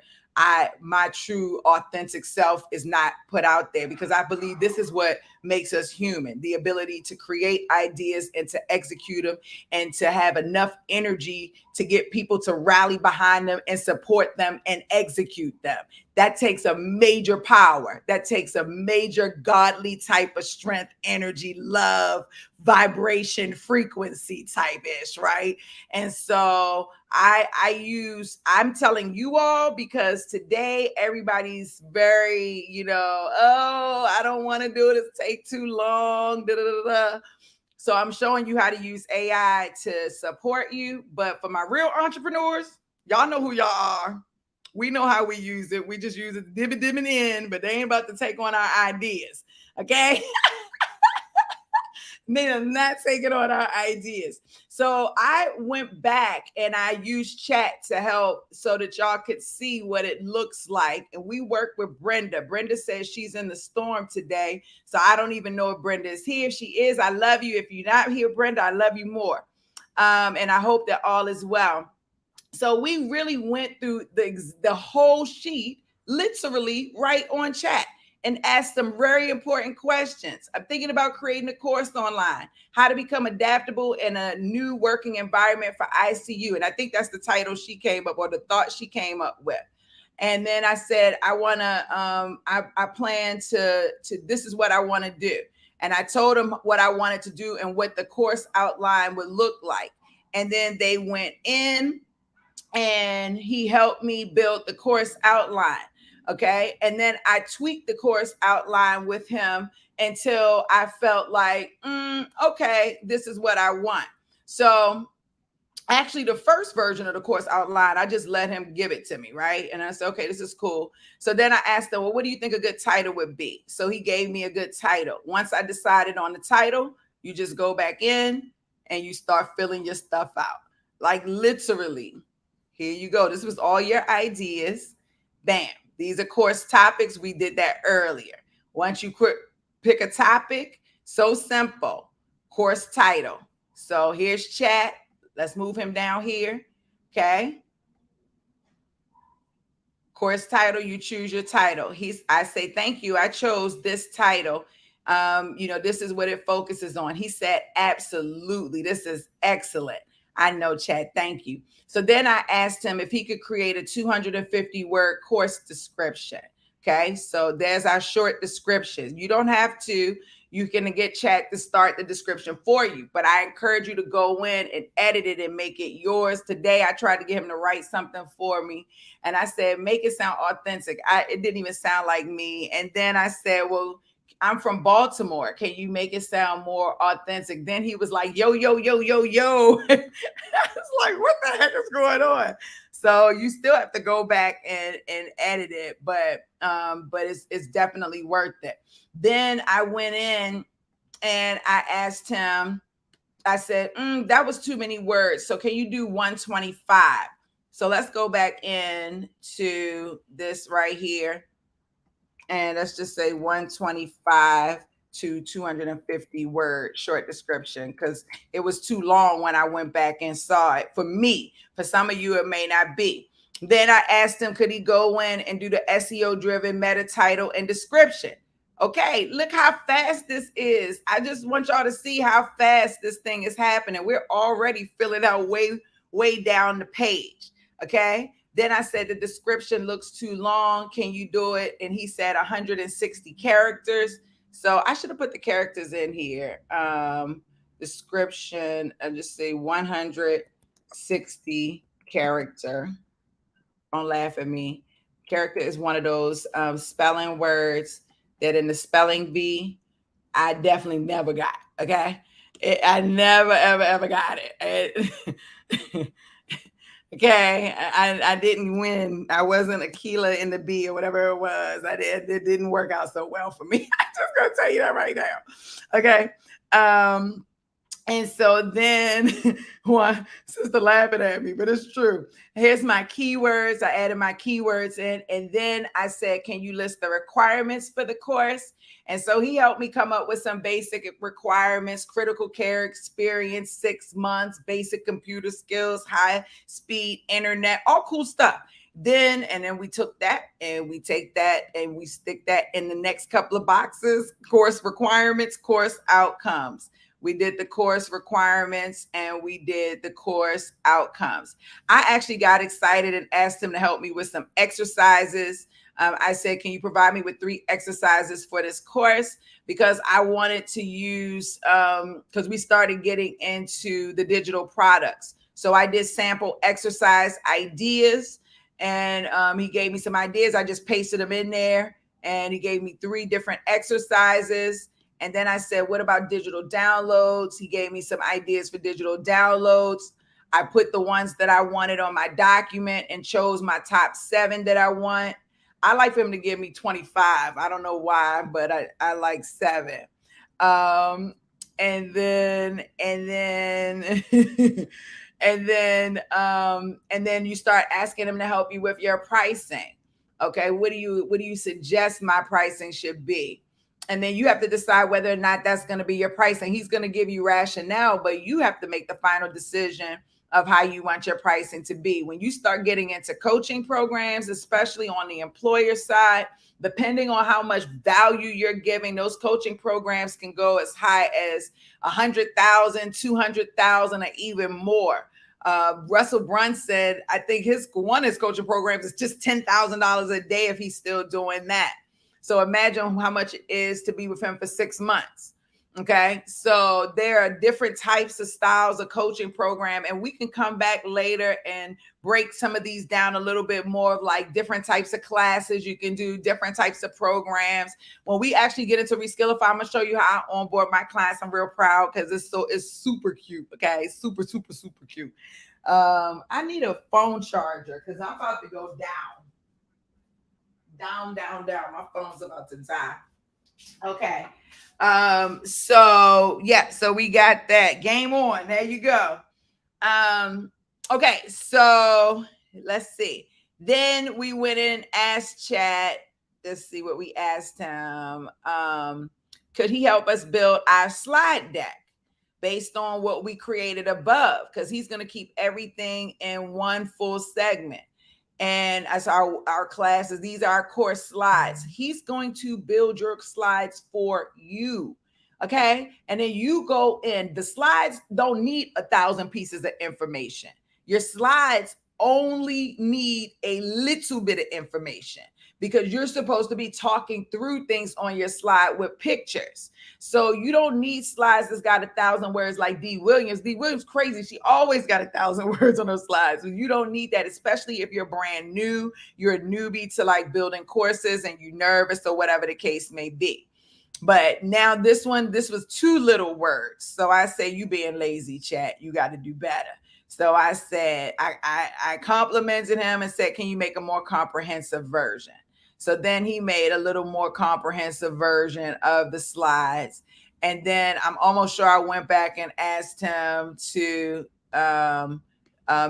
my true authentic self is not put out there, because I believe this is what makes us human, the ability to create ideas and to execute them and to have enough energy to get people to rally behind them and support them and execute them. That takes a major power. That takes a major godly type of strength, energy, love, vibration, frequency type-ish, right? And so I'm telling you all, because today everybody's very, oh, I don't want to do it. It's take too long. Da, da, da, da. So I'm showing you how to use AI to support you. But for my real entrepreneurs, y'all know who y'all are. We know how we use it. We just use it dividend in, but they ain't about to take on our ideas. Okay. They are not taking on our ideas. So I went back and I used chat to help so that y'all could see what it looks like. And we work with Brenda. Brenda says she's in the storm today. So I don't even know if Brenda is here. If she is, I love you. If you're not here, Brenda, I love you more. And I hope that all is well. So we really went through the whole sheet, literally right on chat, and asked some very important questions. I'm thinking about creating a course online, how to become adaptable in a new working environment for ICU. And I think that's the title she came up, or the thought she came up with. And then I said, I plan to this is what I want to do. And I told them what I wanted to do and what the course outline would look like. And then they went in and he helped me build the course outline. Okay. And then I tweaked the course outline with him until I felt like, okay, this is what I want. So actually, the first version of the course outline, I just let him give it to me, right? And I said, okay, this is cool. So then I asked him, well, what do you think a good title would be? So he gave me a good title. Once I decided on the title, you just go back in and you start filling your stuff out. Like literally, here you go. This was all your ideas. Bam. These are course topics. We did that earlier. Once you pick a topic, so simple. Course title. So here's chat. Let's move him down here. Okay. Course title, you choose your title. I say, thank you. I chose this title. This is what it focuses on. He said, absolutely. This is excellent. I know, Chad. Thank you. So then I asked him if he could create a 250-word course description. Okay. So there's our short description. You don't have to. You can get chat to start the description for you, but I encourage you to go in and edit it and make it yours. Today, I tried to get him to write something for me, and I said, make it sound authentic. It didn't even sound like me. And then I said, well, I'm from Baltimore. Can you make it sound more authentic? Then he was like, yo, yo, yo, yo, yo. I was like, what the heck is going on? So you still have to go back and edit it, but it's definitely worth it. Then I went in and I asked him I said, that was too many words. So can you do 125? So let's go back in to this right here. And let's just say 125 to 250 word short description, because it was too long when I went back and saw it. For me, for some of you, it may not be. Then I asked him, could he go in and do the SEO driven meta title and description? Okay, look how fast this is. I just want y'all to see how fast this thing is happening. We're already filling out way down the page. Okay. Then I said the description looks too long. Can you do it? And he said 160 characters. So I should have put the characters in here. Description, I just say 160 character. Don't laugh at me. Character is one of those spelling words that in the spelling bee, I definitely never got. Okay. I never, ever got it. Okay, I didn't win. I wasn't Aquila in the B or whatever it was. It didn't work out so well for me. I'm just gonna tell you that right now. Okay. And so then one sister laughing at me, but it's true. Here's my keywords. I added my keywords in, and then I said, can you list the requirements for the course? And so he helped me come up with some basic requirements: critical care experience, 6 months, basic computer skills, high speed internet, all cool stuff. And then we took that and we take that and we stick that in the next couple of boxes: course requirements, course outcomes. We did the course requirements and we did the course outcomes. I actually got excited and asked him to help me with some exercises. I said, can you provide me with 3 exercises for this course? Because I wanted to use, because we started getting into the digital products. So I did sample exercise ideas, and he gave me some ideas. I just pasted them in there, and he gave me 3 different exercises. And then I said, what about digital downloads? He gave me some ideas for digital downloads. I put the ones that I wanted on my document and chose my top 7 that I want. I like for him to give me 25. I don't know why, but I like 7. And then and then you start asking him to help you with your pricing. Okay, what do you suggest my pricing should be? And then you have to decide whether or not that's going to be your pricing. He's going to give you rationale, but you have to make the final decision of how you want your pricing to be. When you start getting into coaching programs, especially on the employer side, depending on how much value you're giving, those coaching programs can go as high as 100,000, 200,000, or even more. Russell Brunson, I think his coaching programs is just $10,000 a day if he's still doing that. So imagine how much it is to be with him for 6 months. Okay. So there are different types of styles of coaching program, and we can come back later and break some of these down a little bit more, of like different types of classes you can do, different types of programs. When we actually get into ReSkillify, I'm gonna show you how I onboard my clients. I'm real proud because it's super cute. Okay. Super cute. I need a phone charger because I'm about to go down. My phone's about to die. Okay. So we got that. Game on. There you go. Okay, so let's see. Then we went in, asked chat. Let's see what we asked him. Could he help us build our slide deck based on what we created above? Because he's going to keep everything in one full segment. And as our classes, these are our course slides. He's going to build your slides for you. Okay. And then you go in. The slides don't need 1,000 pieces of information. Your slides only need a little bit of information, because you're supposed to be talking through things on your slide with pictures. So you don't need slides that's got 1,000 words like Dee Williams. Dee Williams crazy. She always got 1,000 words on her slides. You don't need that, especially if you're brand new, you're a newbie to like building courses and you're nervous or whatever the case may be. But now this was 2 little words. So I say, you being lazy, chat, you got to do better. So I said, I complimented him and said, can you make a more comprehensive version? So then he made a little more comprehensive version of the slides. And then I'm almost sure I went back and asked him to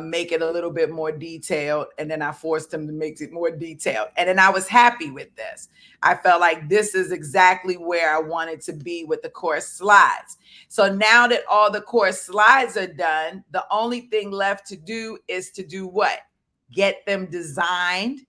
make it a little bit more detailed. And then I forced him to make it more detailed. And then I was happy with this. I felt like this is exactly where I wanted to be with the course slides. So now that all the course slides are done, the only thing left to do is to do what? Get them designed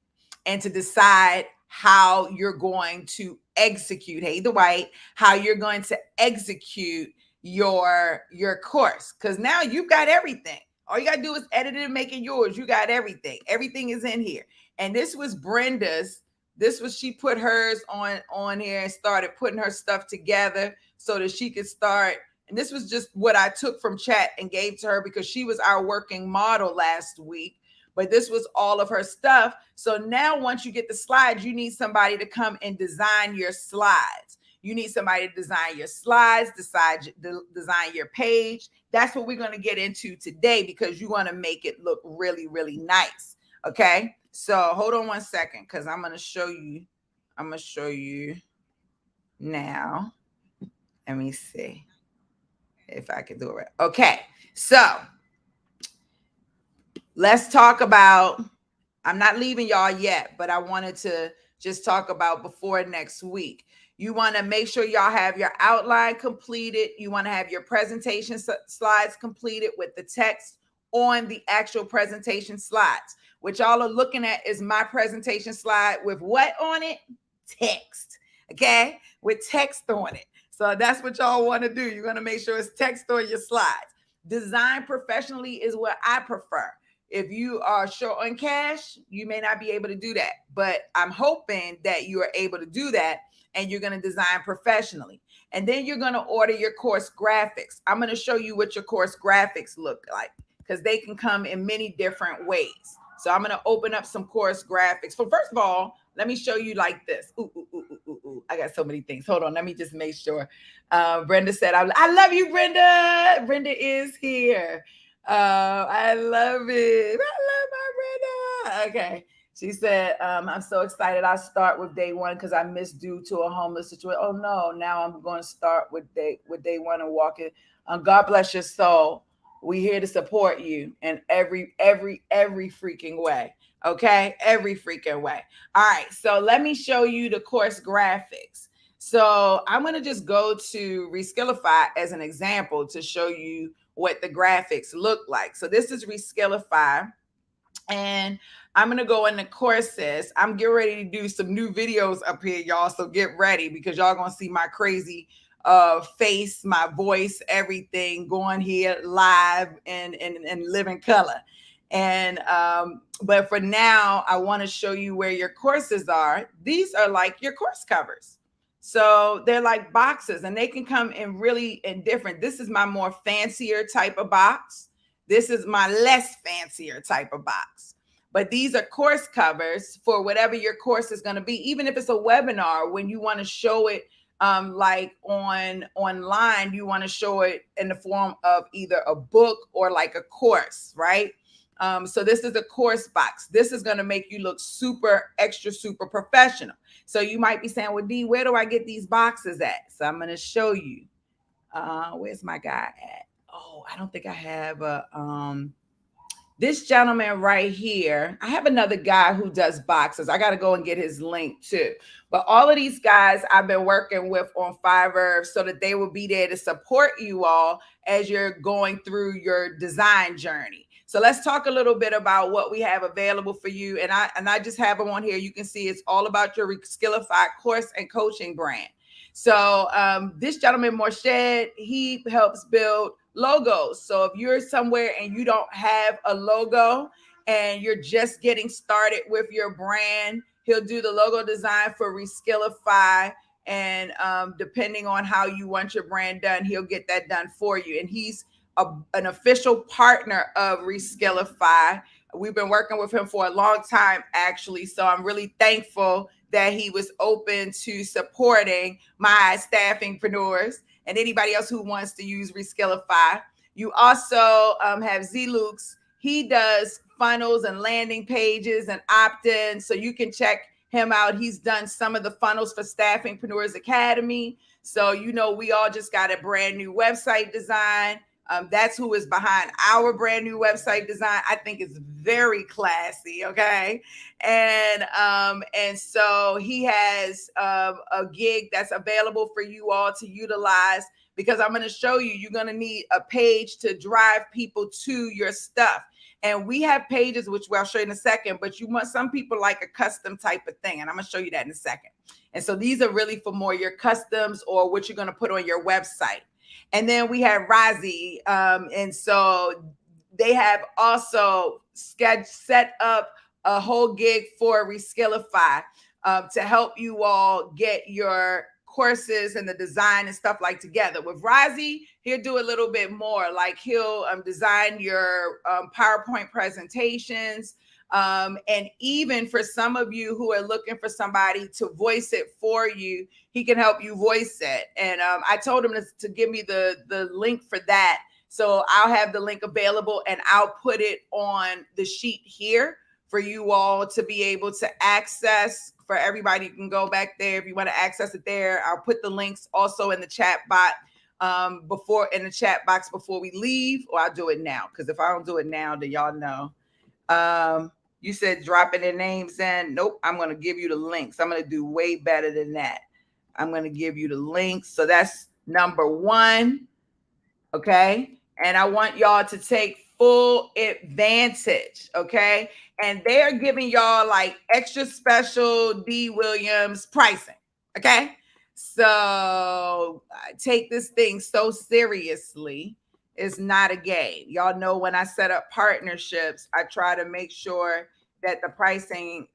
and to decide how you're going to execute, hey, the white, how you're going to execute your course. Because now you've got everything. All you got to do is edit it and make it yours. You got everything. Everything is in here. And this was Brenda's. She put hers on here and started putting her stuff together so that she could start. And this was just what I took from chat and gave to her because she was our working model last week. But this was all of her stuff. So now once you get the slides, you need somebody to come and design your slides. You need somebody to design your slides, design your page. That's what we're going to get into today because you want to make it look really, really nice. Okay. So hold on one second because I'm going to show you. I'm going to show you now. Let me see if I can do it right. Okay. So let's talk about, I'm not leaving y'all yet, but I wanted to just talk about before next week. You want to make sure y'all have your outline completed. You want to have your presentation slides completed with the text on the actual presentation slides. What y'all are looking at is my presentation slide with what on it? Text. Okay? With text on it. So that's what y'all want to do. You're going to make sure it's text on your slides. Design professionally is what I prefer. If you are short on cash, you may not be able to do that. But I'm hoping that you are able to do that and you're going to design professionally. And then you're going to order your course graphics. I'm going to show you what your course graphics look like because they can come in many different ways. So I'm going to open up some course graphics. So first of all, let me show you like this. Ooh. I got so many things. Hold on. Let me just make sure. Brenda said, I love you, Brenda. Brenda is here. I love it. I love my Brenda. Okay. She said, I'm so excited. I'll start with day one because I missed due to a homeless situation. Oh no, now I'm going to start with day one and walk it. God bless your soul. We here to support you in every freaking way. Okay. Every freaking way. All right. So let me show you the course graphics. So I'm going to just go to ReSkillify as an example to show you what the graphics look like. So this is ReSkillify. And I'm going to go into courses. I'm getting ready to do some new videos up here, y'all. So get ready because y'all going to see my crazy face, my voice, everything going here live and living color. And but for now, I want to show you where your courses are. These are like your course covers. So they're like boxes and they can come in different. This is my more fancier type of box. This is my less fancier type of box. But these are course covers for whatever your course is going to be. Even if it's a webinar, when you want to show it like online, you want to show it in the form of either a book or like a course, right? So this is a course box. This is going to make you look super professional. So you might be saying, well, Dee, where do I get these boxes at? So I'm going to show you. Where's my guy at? Oh, I don't think I have this gentleman right here. I have another guy who does boxes. I got to go and get his link too. But all of these guys I've been working with on Fiverr so that they will be there to support you all as you're going through your design journey. So let's talk a little bit about what we have available for you. And I just have them on here. You can see it's all about your ReSkillify course and coaching brand. So this gentleman, Morshed, he helps build logos. So if you're somewhere and you don't have a logo and you're just getting started with your brand, he'll do the logo design for ReSkillify. And depending on how you want your brand done, he'll get that done for you. And he's an official partner of ReSkillify. We've been working with him for a long time, actually. So I'm really thankful that he was open to supporting my staffingpreneurs and anybody else who wants to use ReSkillify. You also have Z-Lukes. He does funnels and landing pages and opt-in. So you can check him out. He's done some of the funnels for Staffingpreneurs Academy. So, we all just got a brand new website design. That's who is behind our brand new website design. I think it's very classy. Okay. And so he has a gig that's available for you all to utilize, because I'm going to show you, you're going to need a page to drive people to your stuff. And we have pages, which I'll show you in a second, but some people like a custom type of thing. And I'm going to show you that in a second. And so these are really for more your customs or what you're going to put on your website. And then we have Razi. And so they have also set up a whole gig for ReSkillify to help you all get your courses and the design and stuff like together. With Razi, he'll do a little bit more. Like he'll design your PowerPoint presentations. And even for some of you who are looking for somebody to voice it for you, he can help you voice it. And I told him to give me the link for that. So I'll have the link available and I'll put it on the sheet here for you all to be able to access. For everybody, you can go back there if you want to access it there. I'll put the links also in the chat box before we leave, or I'll do it now. Because if I don't do it now, then y'all know. You said dropping their names in. Nope, I'm going to give you the links. I'm going to do way better than that. I'm going to give you the links. So that's number 1. Okay. And I want y'all to take full advantage. Okay. And they're giving y'all like extra special Dee Williams pricing. Okay. So take this thing so seriously. It's not a game. Y'all know when I set up partnerships, I try to make sure that the pricing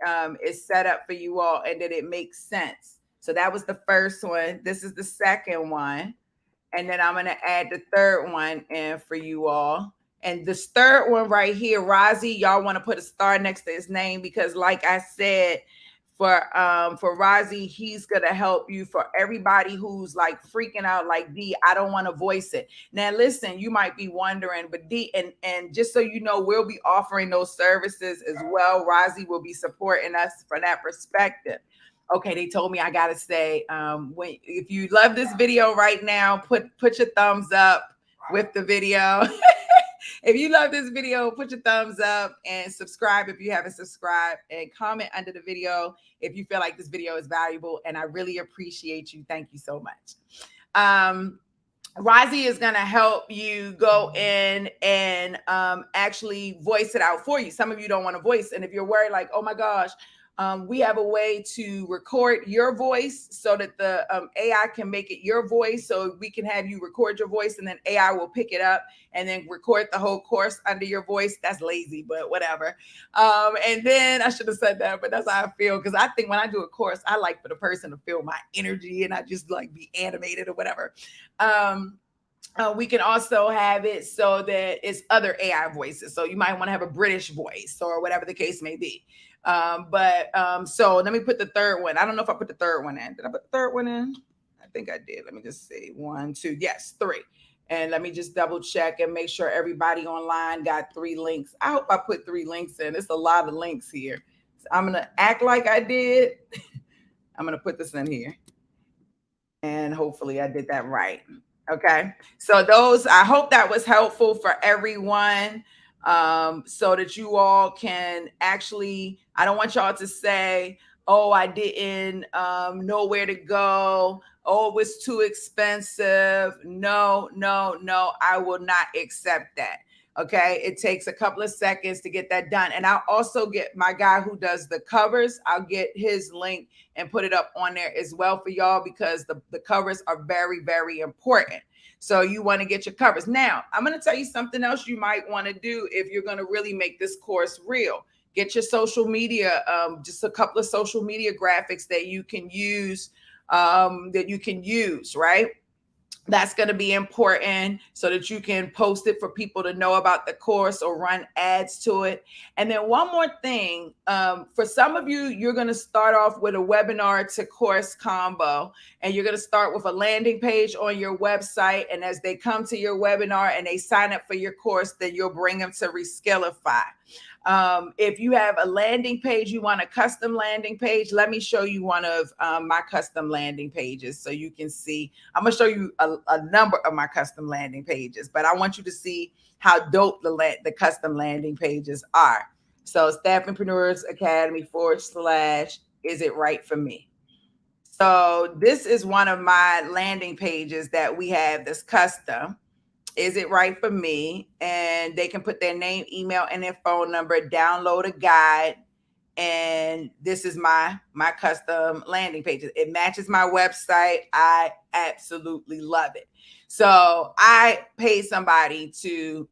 is set up for you all and that it makes sense. So that was the first one. This is the second one. And then I'm going to add the third one in for you all. And this third one right here, Razi, y'all want to put a star next to his name, because like I said, for Razi, he's going to help you. For everybody who's like freaking out like, Dee, I don't want to voice it. Now, listen, you might be wondering, but Dee, and just so you know, we'll be offering those services as well. Razi will be supporting us from that perspective. Okay, they told me I got to say, if you love this video right now, put your thumbs up with the video. If you love this video, put your thumbs up and subscribe if you haven't subscribed, and comment under the video if you feel like this video is valuable. And I really appreciate you. Thank you so much. Razi is going to help you go in and actually voice it out for you. Some of you don't want to voice. And if you're worried like, oh my gosh, we have a way to record your voice so that the AI can make it your voice. So we can have you record your voice and then AI will pick it up and then record the whole course under your voice. That's lazy, but whatever. And then I should have said that, but that's how I feel. Because I think when I do a course, I like for the person to feel my energy and I just like be animated or whatever. We can also have it so that it's other AI voices. So you might want to have a British voice or whatever the case may be. So let me put the third one. I don't know if I put the third one in. Did I put the third one in? I think I did. Let me just see. 1, 2. Yes, 3. And let me just double check and make sure everybody online got 3 links. I hope I put 3 links in. It's a lot of links here. So I'm going to act like I did. I'm going to put this in here. And hopefully I did that right. Okay. So I hope that was helpful for everyone. So that you all can actually, I don't want y'all to say, oh, I didn't know where to go. Oh, it was too expensive. No, I will not accept that. Okay. It takes a couple of seconds to get that done. And I'll also get my guy who does the covers. I'll get his link and put it up on there as well for y'all, because the covers are very, very important. So you want to get your covers. Now, I'm going to tell you something else you might want to do if you're going to really make this course real. Get your social media, just a couple of social media graphics that you can use, right? That's going to be important so that you can post it for people to know about the course or run ads to it. And then one more thing, for some of you, you're going to start off with a webinar to course combo, and you're going to start with a landing page on your website. And as they come to your webinar and they sign up for your course, then you'll bring them to ReSkillify. If you have a landing page, you want a custom landing page, let me show you one of my custom landing pages so you can see. I'm going to show you a number of my custom landing pages, but I want you to see how dope the custom landing pages are. So Staffingpreneurs Academy / is it right for me? So this is one of my landing pages that we have that's custom. Is it right for me? And they can put their name, email, and their phone number, download a guide. And this is my custom landing page. It matches my website. I absolutely love it. So I paid somebody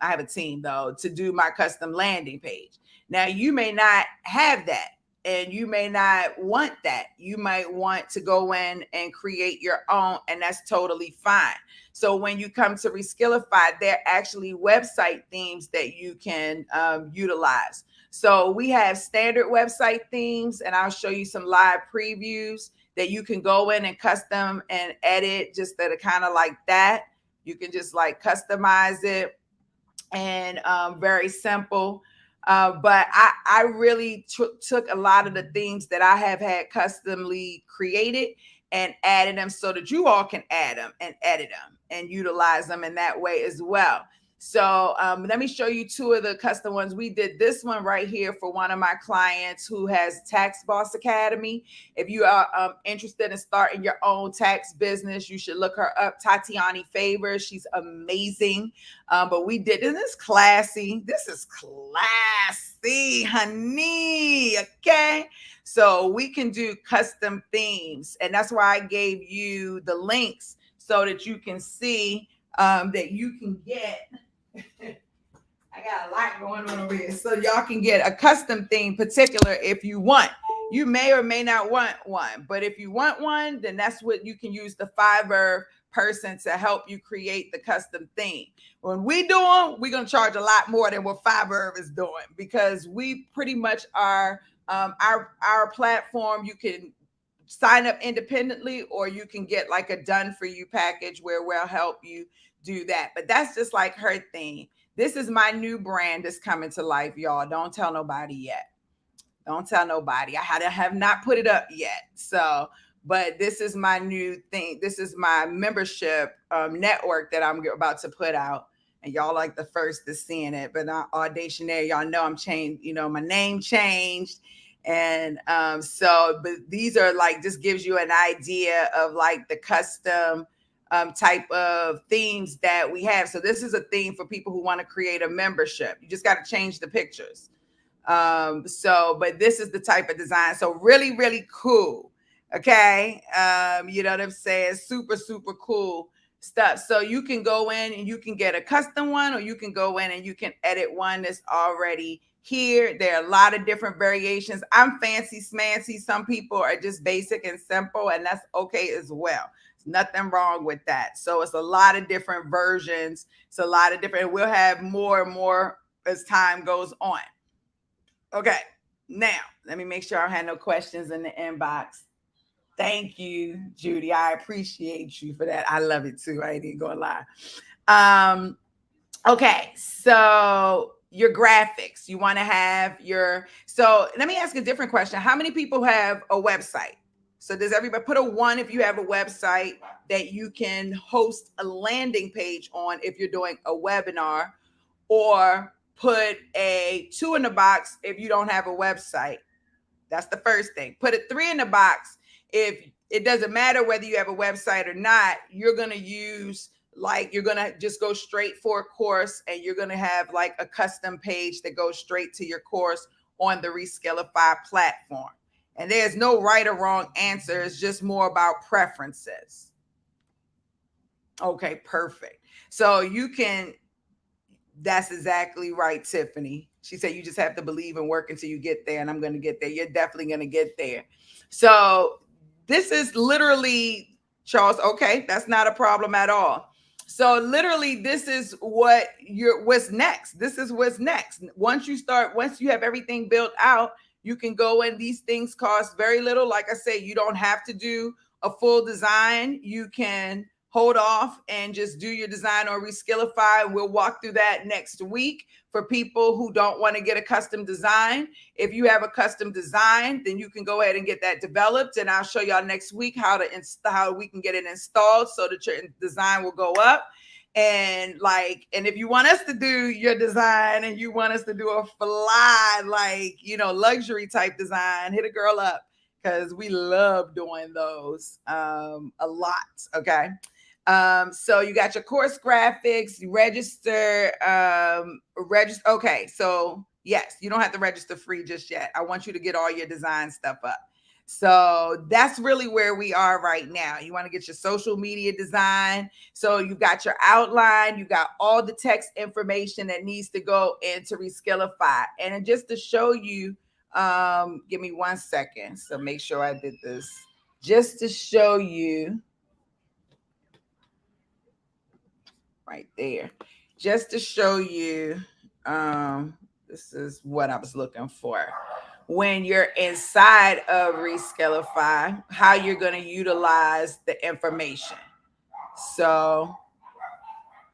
I have a team though, to do my custom landing page. Now you may not have that, and you may not want that. You might want to go in and create your own, and that's totally fine. So when you come to ReSkillify, there are actually website themes that you can utilize. So we have standard website themes, and I'll show you some live previews that you can go in and custom and edit, just that are kind of like that. You can just like customize it, and very simple. But I really took a lot of the themes that I have had customly created and added them so that you all can add them and edit them and utilize them in that way as well. So let me show you two of the custom ones. We did this one right here for one of my clients who has Tax Boss Academy. If you are interested in starting your own tax business, you should look her up, Tatiani Favors. She's amazing. But we did, this is classy. This is classy, honey. Okay. So we can do custom themes. And that's why I gave you the links so that you can see that you can get. I got a lot going on over here. So y'all can get a custom theme particular if you want. You may or may not want one, but if you want one, then that's what you can use the Fiverr person to help you create the custom theme. When we do them, we're going to charge a lot more than what Fiverr is doing, because we pretty much are our platform. You can sign up independently, or you can get like a done for you package where we'll help you do that. But that's just like her thing. This is my new brand that's coming to life, y'all. Don't tell nobody yet. Don't tell nobody. I have not put it up yet. So, but this is my new thing. This is my membership network that I'm about to put out. And y'all like the first to seeing it. But Audacionaire, y'all know I'm changed. You know, my name changed. And but these are like, just gives you an idea of like the custom type of themes that we have. So this is a theme for people who want to create a membership. You just got to change the pictures. But this is the type of design. So really, really cool. Okay. You know what I'm saying? Super, super cool stuff. So you can go in and you can get a custom one, or you can go in and you can edit one that's already here. There are a lot of different variations. I'm fancy smancy. Some people are just basic and simple, and that's okay as well. There's nothing wrong with that. So it's a lot of different versions. It's a lot of different, we'll have more and more as time goes on. Okay. Now, let me make sure I have no questions in the inbox. Thank you, Judy. I appreciate you for that. I love it too. I ain't even gonna lie. Okay, so your graphics, you want to have so let me ask a different question. How many people have a website? So does everybody put a 1 if you have a website that you can host a landing page on if you're doing a webinar, or put a 2 in the box if you don't have a website? That's the first thing. Put a 3 in the box if it doesn't matter whether you have a website or not. You're going to use, like, you're going to just go straight for a course, and you're going to have like a custom page that goes straight to your course on the ReSkillify platform. And there's no right or wrong answer. It's just more about preferences. Okay, perfect. So you can, that's exactly right, Tiffany. She said you just have to believe and work until you get there, and I'm going to get there. You're definitely going to get there. So this is literally, Charles, okay, that's not a problem at all. So literally, this is what's next. This is what's next. Once you have everything built out, you can go in. These things cost very little. Like I say, you don't have to do a full design. You can hold off and just do your design on ReSkillify. We'll walk through that next week for people who don't want to get a custom design. If you have a custom design, then you can go ahead and get that developed, and I'll show y'all next week how we can get it installed so that your design will go up. And if you want us to do your design and you want us to do a fly, luxury type design, hit a girl up, because we love doing those a lot. Okay. So you got your course graphics, you register. Okay. So yes, you don't have to register free just yet. I want you to get all your design stuff up. So that's really where we are right now. You want to get your social media design. So you got your outline, you got all the text information that needs to go into ReSkillify. And just to show you, give me 1 second. So make sure I did this just to show you right there, just to show you, this is what I was looking for. When you're inside of ReSkillify, how you're going to utilize the information. So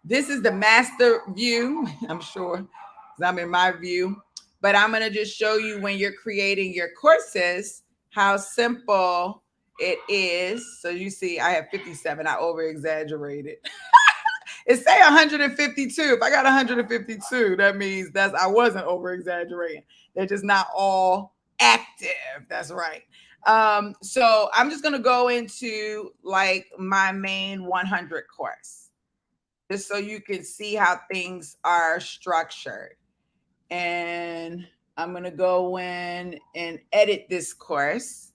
this is the master view, I'm sure, because I'm in my view, but I'm going to just show you when you're creating your courses, how simple it is. So you see, I have 57, I over exaggerated. It say 152. If I got 152, that means I wasn't over exaggerating. They're just not all active. That's right. So I'm just going to go into my main 100 course, just so you can see how things are structured. And I'm going to go in and edit this course.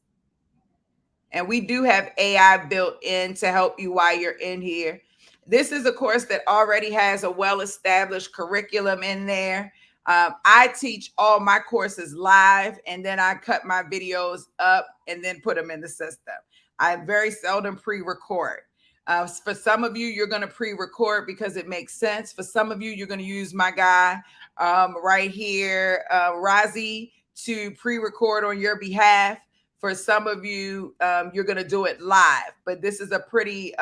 And we do have AI built in to help you while you're in here. This is a course that already has a well-established curriculum in there. I teach all my courses live, and then I cut my videos up and then put them in the system. I very seldom pre-record. For some of you, you're going to pre-record because it makes sense. For some of you, you're going to use my guy right here, Razi, to pre-record on your behalf. For some of you, you're going to do it live, but this is a pretty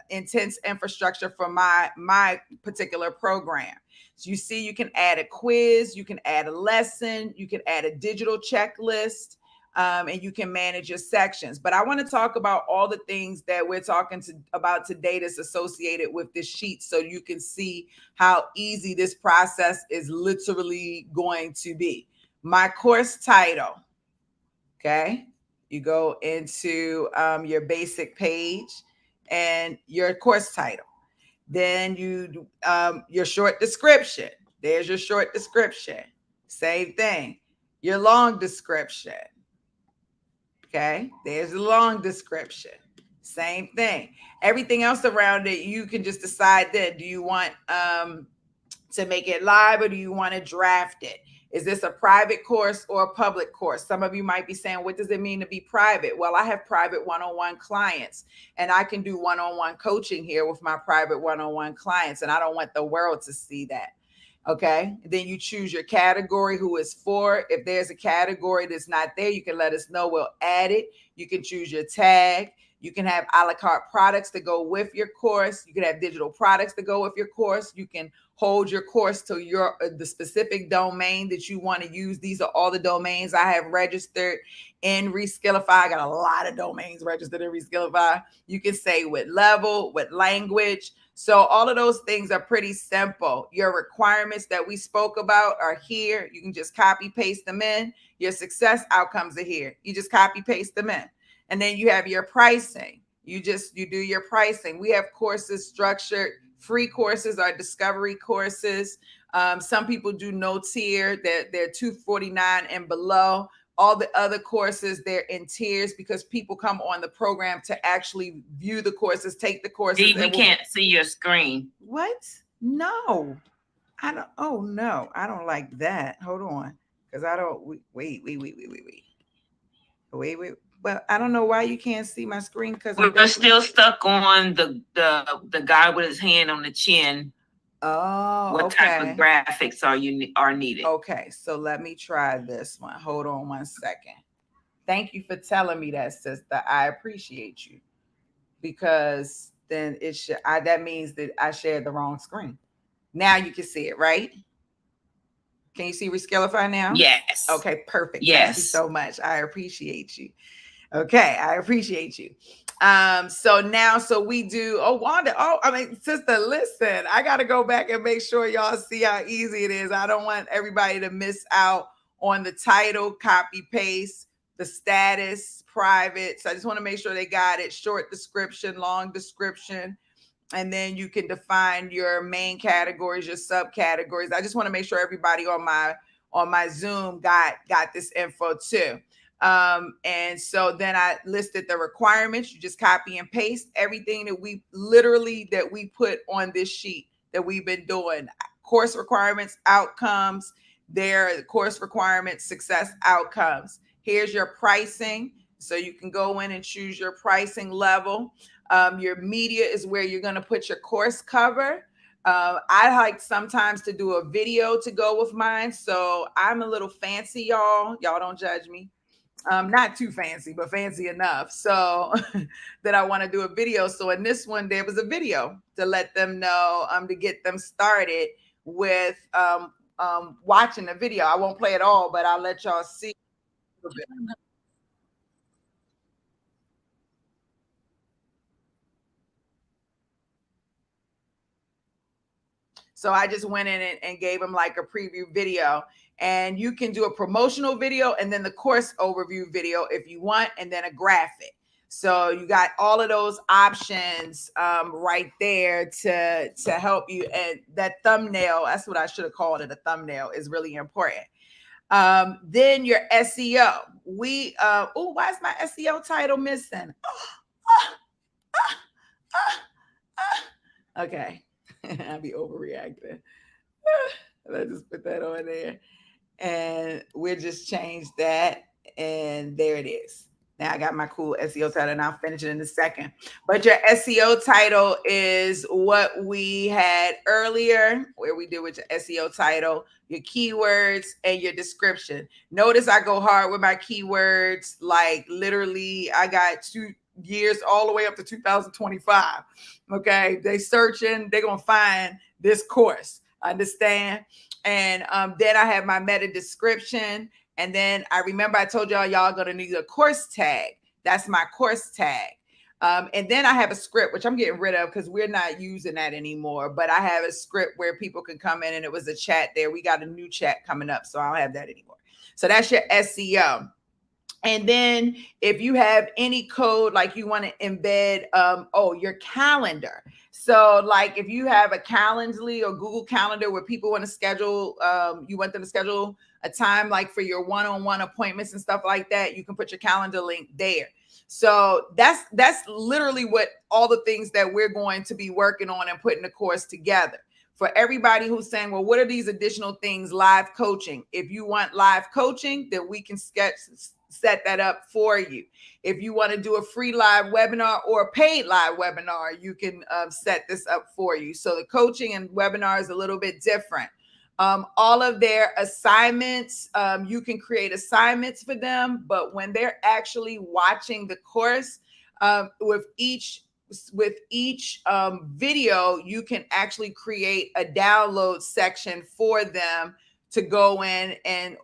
intense infrastructure for my particular program. So you see, you can add a quiz, you can add a lesson, you can add a digital checklist, and you can manage your sections. But I want to talk about all the things that we're talking about today that's associated with this sheet, so you can see how easy this process is literally going to be. My course title. Okay, you go into your basic page and your course title. Then you your short description. There's your short description. Same thing. Your long description. Okay, there's the long description. Same thing. Everything else around it, you can just decide that. Do you want to make it live, or do you want to draft it? Is this a private course or a public course? Some of you might be saying, what does it mean to be private? Well, I have private one-on-one clients, and I can do one-on-one coaching here with my private one-on-one clients, and I don't want the world to see that. Okay. Then you choose your category, who is for. If there's a category that's not there, you can let us know. We'll add it. You can choose your tag. You can have a la carte products to go with your course. You can have digital products to go with your course. You can hold your course to the specific domain that you want to use. These are all the domains I have registered in ReSkillify. I got a lot of domains registered in ReSkillify. You can say what level, what language. So all of those things are pretty simple. Your requirements that we spoke about are here. You can just copy paste them in. Your success outcomes are here. You just copy paste them in. And then you have your pricing. You do your pricing. We have courses structured. Free courses are discovery courses. Some people do no tier. They're $249 and below. All the other courses, they're in tiers because people come on the program to actually view the courses, take the courses. Dee, we can't see your screen. What? No, I don't. Oh no, I don't like that. Hold on, because I don't. Wait. But I don't know why you can't see my screen, because we're still stuck on the guy with his hand on the chin. Oh, what type of graphics are needed? Okay, so let me try this one. Hold on 1 second. Thank you for telling me that, sister. I appreciate you, because then it should, that means that I shared the wrong screen. Now you can see it, right? Can you see ReSkillify now? Yes. Okay, perfect. Yes. Thank you so much. I appreciate you. Okay, I appreciate you. So we do, Wanda, sister, listen, I got to go back and make sure y'all see how easy it is. I don't want everybody to miss out on the title, copy, paste, the status, private. So I just want to make sure they got it. Short description, long description. And then you can define your main categories, your subcategories. I just want to make sure everybody on my Zoom got this info too. And so then I listed the requirements. You just copy and paste everything that we put on this sheet that we've been doing. Course requirements, outcomes, their course requirements, success outcomes. Here's your pricing. So you can go in and choose your pricing level. Your media is where you're going to put your course cover. I like sometimes to do a video to go with mine. So I'm a little fancy, y'all. Y'all don't judge me. Not too fancy, but fancy enough. So that I want to do a video. So in this one, there was a video to let them know, to get them started with watching the video. I won't play it all, but I'll let y'all see a little bit. So I just went in and gave them like a preview video, and you can do a promotional video and then the course overview video if you want, and then a graphic. So you got all of those options right there to help you. And that thumbnail, that's what I should have called it. A thumbnail is really important. Then your SEO. Why is my SEO title missing? Okay. I'll be overreacting. Let's just put that on there. And we'll just change that. And there it is. Now I got my cool SEO title, and I'll finish it in a second. But your SEO title is what we had earlier, where we did with your SEO title, your keywords, and your description. Notice I go hard with my keywords. Like literally, I got 2 years all the way up to 2025. Okay, they searching, they're gonna find this course. Understand? And then I have my meta description. And then I remember I told y'all gonna need a course tag. That's my course tag. And then I have a script, which I'm getting rid of because we're not using that anymore. But I have a script where people can come in, and it was a chat there. We got a new chat coming up, so I don't have that anymore. So that's your SEO. And then if you have any code, like you want to embed, your calendar. So like if you have a Calendly or Google Calendar where people want to schedule, you want them to schedule a time like for your one-on-one appointments and stuff like that, you can put your calendar link there. So that's literally what all the things that we're going to be working on and putting the course together. For everybody who's saying, well, what are these additional things? Live coaching. If you want live coaching, then we can set that up for you. If you want to do a free live webinar or a paid live webinar, you can set this up for you. So the coaching and webinar is a little bit different. All of their assignments, you can create assignments for them, but when they're actually watching the course, with each video, you can actually create a download section for them to go in and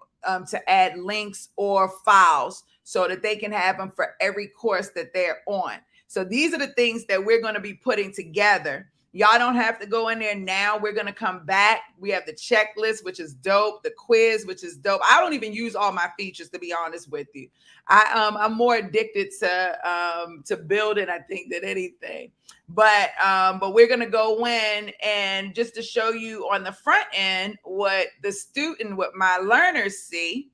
to add links or files so that they can have them for every course that they're on. So these are the things that we're going to be putting together. Y'all don't have to go in there now. We're going to come back. We have the checklist, which is dope. The quiz, which is dope. I don't even use all my features, to be honest with you. I'm more addicted to building, I think, than anything. But we're going to go in and just to show you on the front end what my learners see.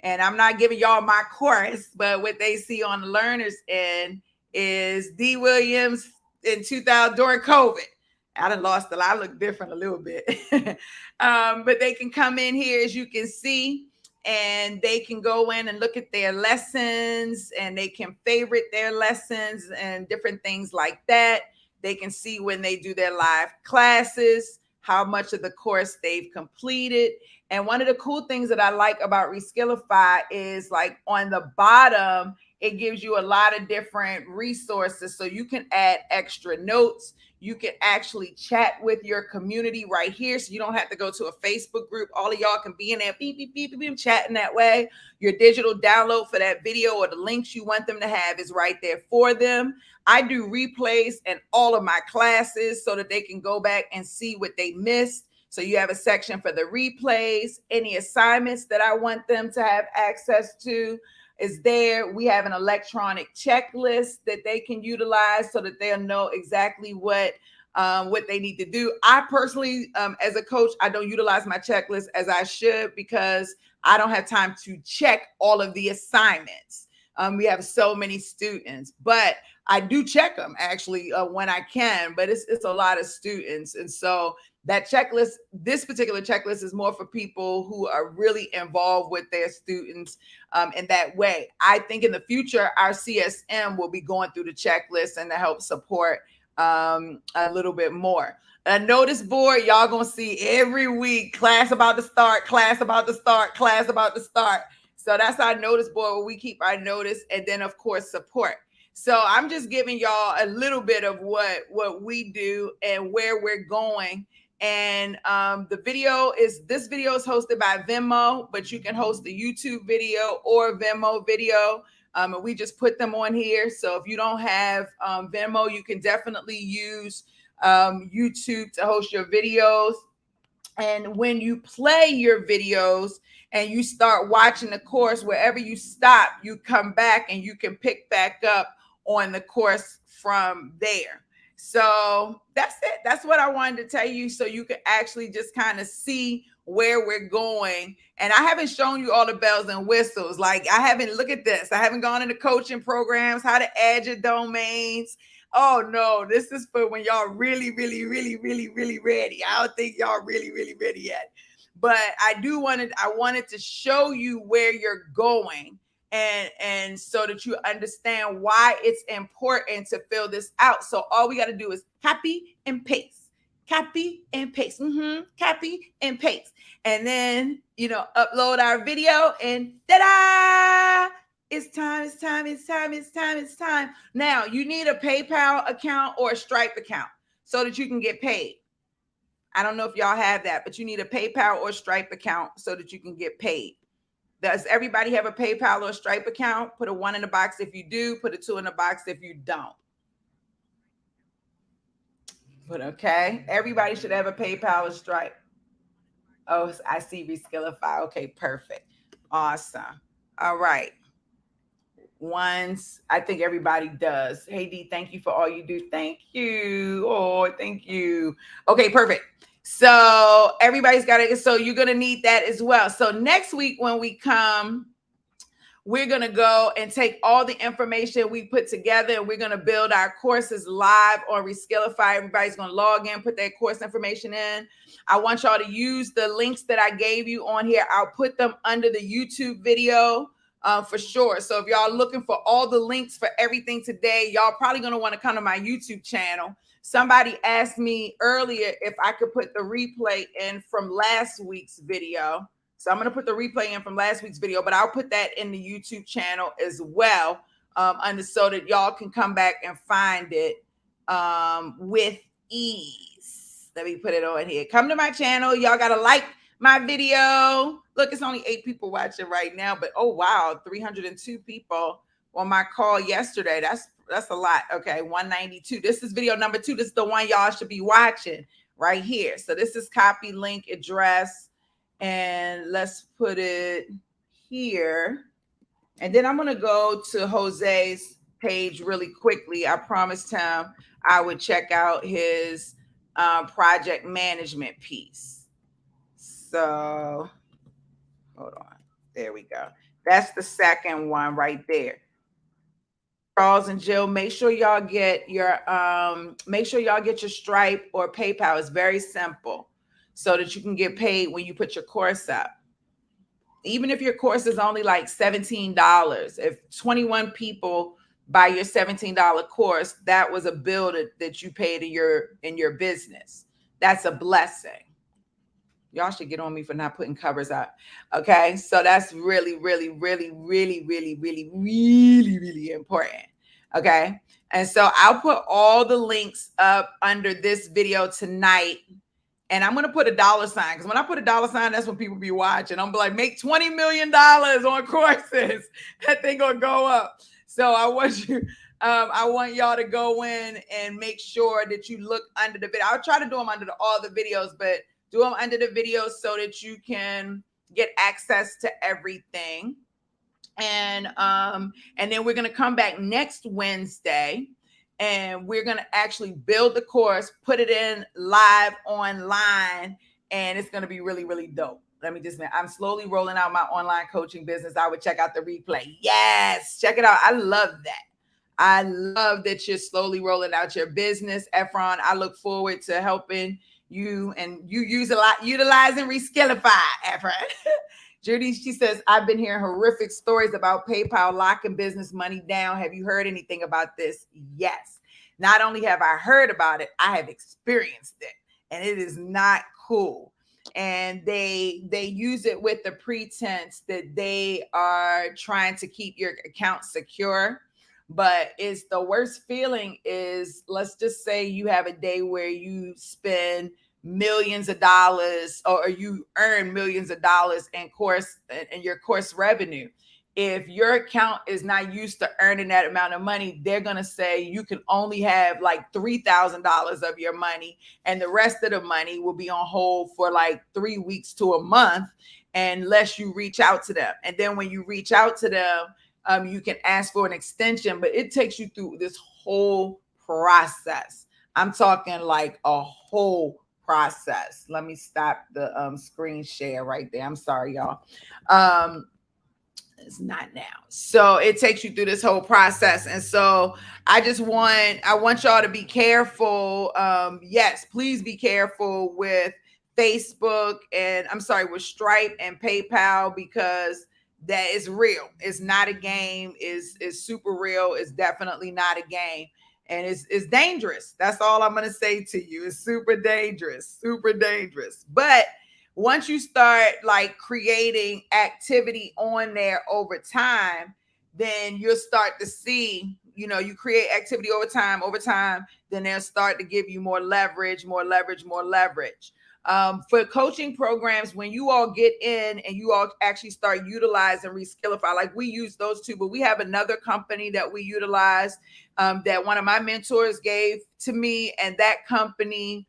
And I'm not giving y'all my course, but what they see on the learners end is Dee Williams in 2000 during COVID. I done lost a lot. I look different a little bit. But they can come in here, as you can see, and they can go in and look at their lessons, and they can favorite their lessons and different things like that. They can see when they do their live classes, how much of the course they've completed. And one of the cool things that I like about ReSkillify is like on the bottom, It gives you a lot of different resources, so you can add extra notes. You can actually chat with your community right here, so you don't have to go to a Facebook group. All of y'all can be in there, beep, beep, beep, beep, beep, chatting that way. Your digital download for that video or the links you want them to have is right there for them. I do replays in all of my classes so that they can go back and see what they missed. So you have a section for the replays, any assignments that I want them to have access to is there. We have an electronic checklist that they can utilize so that they'll know exactly what they need to do. I personally, as a coach, I don't utilize my checklist as I should because I don't have time to check all of the assignments. We have so many students, but I do check them actually when I can, but it's a lot of students. And so that checklist, this particular checklist is more for people who are really involved with their students in that way. I think in the future, our CSM will be going through the checklist and to help support a little bit more. A notice board, y'all gonna see every week, class about to start, class about to start, class about to start. So that's our notice board where we keep our notice, and then of course support. So I'm just giving y'all a little bit of what we do and where we're going. And this video is hosted by Venmo, but you can host a YouTube video or Venmo video. And we just put them on here. So if you don't have Venmo, you can definitely use YouTube to host your videos. And when you play your videos and you start watching the course, wherever you stop, you come back and you can pick back up on the course from there. So that's it. That's what I wanted to tell you, so you can actually just kind of see where we're going. And I haven't shown you all the bells and whistles. Like look at this. I haven't gone into coaching programs, how to add your domains. Oh no, this is for when y'all really, really, really, really, really ready. I don't think y'all really, really ready yet. But I wanted to show you where you're going. And so that you understand why it's important to fill this out. So all we got to do is copy and paste, copy and paste, copy and paste. And then, upload our video and ta-da! It's time. Now you need a PayPal account or a Stripe account so that you can get paid. I don't know if y'all have that, but you need a PayPal or Stripe account so that you can get paid. Does everybody have a PayPal or a Stripe account? Put a 1 in the box if you do. Put a 2 in the box if you don't. But okay, everybody should have a PayPal or Stripe. Oh, I see ReSkillify. Okay, perfect. Awesome. All right. I think everybody does. Hey, Dee, thank you for all you do. Thank you. Oh, thank you. Okay, perfect. So everybody's got it. So you're going to need that as well. So next week when we come, we're going to go and take all the information we put together and we're going to build our courses live on ReSkillify. Everybody's going to log in, put their course information in. I want y'all to use the links that I gave you on here. I'll put them under the YouTube video for sure. So if y'all looking for all the links for everything today, y'all probably going to want to come to my YouTube channel. Somebody asked me earlier if I could put the replay in from last week's video. So I'm going to put the replay in from last week's video, but I'll put that in the YouTube channel as well, so that y'all can come back and find it with ease. Let me put it on here. Come to my channel. Y'all got to like my video. Look, it's only 8 people watching right now, but oh, wow, 302 people on my call yesterday. That's a lot. Okay, 192. This is video number 2. This is the one y'all should be watching right here. So this is copy link address, and let's put it here. And then I'm going to go to Jose's page really quickly. I promised him I would check out his project management piece. So hold on. There we go. That's the second one right there. Charles and Jill, make sure y'all get your Stripe or PayPal. It's very simple so that you can get paid when you put your course up. Even if your course is only like $17, if 21 people buy your $17 course, that was a bill that you paid in your business. That's a blessing. Y'all should get on me for not putting covers up. Okay. So that's really, really, really, really, really, really, really, really important. Okay. And so I'll put all the links up under this video tonight. And I'm going to put a $sign, because when I put a $sign, that's when people be watching. I'm like, make $20 million on courses. That thing going to go up. So I want you, I want y'all to go in and make sure that you look under the video. I'll try to do them under all the videos, but do them under the videos so that you can get access to everything. And then we're going to come back next Wednesday, and we're going to actually build the course, put it in live online, and it's going to be really, really dope. I'm slowly rolling out my online coaching business. I would check out the replay. Yes, check it out. I love that. I love that you're slowly rolling out your business, Efron. I look forward to helping you, and you utilizing ReSkillify, Efron. Judy, she says, I've been hearing horrific stories about PayPal locking business money down. Have you heard anything about this? Yes. Not only have I heard about it, I have experienced it, and it is not cool. And they use it with the pretense that they are trying to keep your account secure. But it's the worst feeling is, let's just say you have a day where you spend millions of dollars, or you earn millions of dollars in your course revenue. If your account is not used to earning that amount of money, they're going to say you can only have like $3,000 of your money, and the rest of the money will be on hold for like 3 weeks to a month unless you reach out to them. And then when you reach out to them, you can ask for an extension, but it takes you through this whole process. I'm talking like a whole process. Let me stop the screen share right there. I'm sorry, y'all. It's not now. So it takes you through this whole process. And so I want y'all to be careful. Yes, please be careful with Facebook with Stripe and PayPal, because that is real. It's not a game. It's super real. It's definitely not a game. And it's dangerous. That's all I'm going to say to you. It's super dangerous, super dangerous. But once you start like creating activity on there over time, then you'll start to see, you create activity over time, then they'll start to give you more leverage. For coaching programs, when you all get in and you all actually start utilizing ReSkillify, like we use those two, but we have another company that we utilize that one of my mentors gave to me, and that company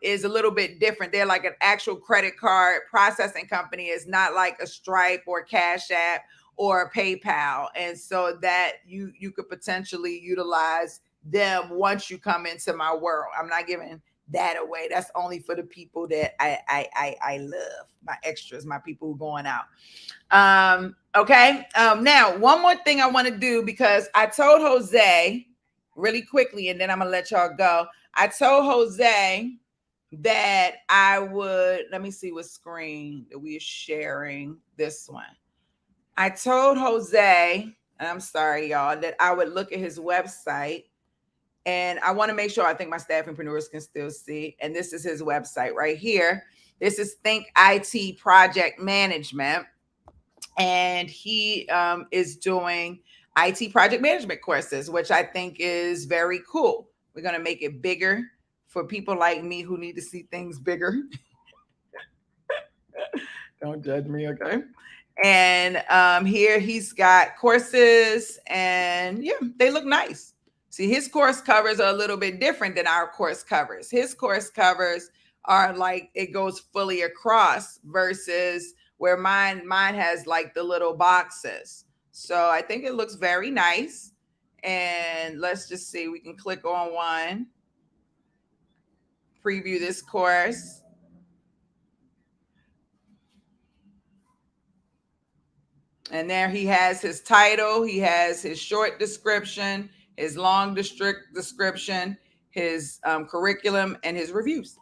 is a little bit different. They're like an actual credit card processing company. It's not like a Stripe or Cash App or a PayPal, and so that you could potentially utilize them once you come into my world. I'm not giving that away. That's only for the people that I love, my extras, my people who are going out. Okay. Now, one more thing I want to do, because I told Jose really quickly, and then I'm going to let y'all go. I told Jose that I would, let me see what screen that we are sharing this one. I told Jose, and I'm sorry, y'all, that I would look at his website. And I want to make sure, I think my Staffingpreneurs can still see. And this is his website right here. This is Think IT Project Management. And he is doing IT project management courses, which I think is very cool. We're going to make it bigger for people like me who need to see things bigger. Don't judge me, okay? And here he's got courses, and yeah, they look nice. See, his course covers are a little bit different than our course covers. His course covers are like, it goes fully across, versus where mine has like the little boxes. So I think it looks very nice. And let's just see, we can click on one, preview this course. And there he has his title, he has his short description, his long description, his curriculum, and his reviews.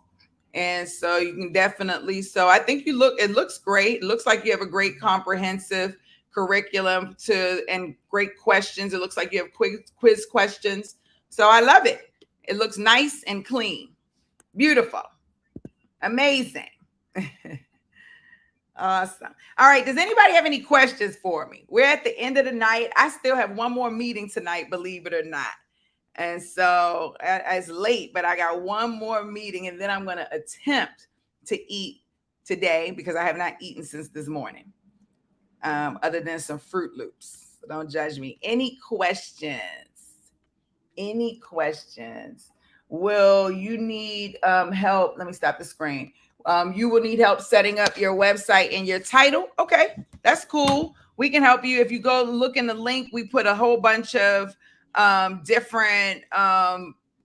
And so you can definitely, so I think it looks great. It looks like you have a great comprehensive curriculum and great questions. It looks like you have quiz questions. So I love it. It looks nice and clean. Beautiful. Amazing. Awesome. All right. Does anybody have any questions for me? We're at the end of the night. I still have one more meeting tonight, believe it or not. And so it's late, but I got one more meeting, and then I'm going to attempt to eat today because I have not eaten since this morning, other than some Fruit Loops. So don't judge me. Any questions? Any questions? Will you need help? Let me stop the screen. You will need help setting up your website and your title. Okay, that's cool. We can help you. If you go look in the link, we put a whole bunch of different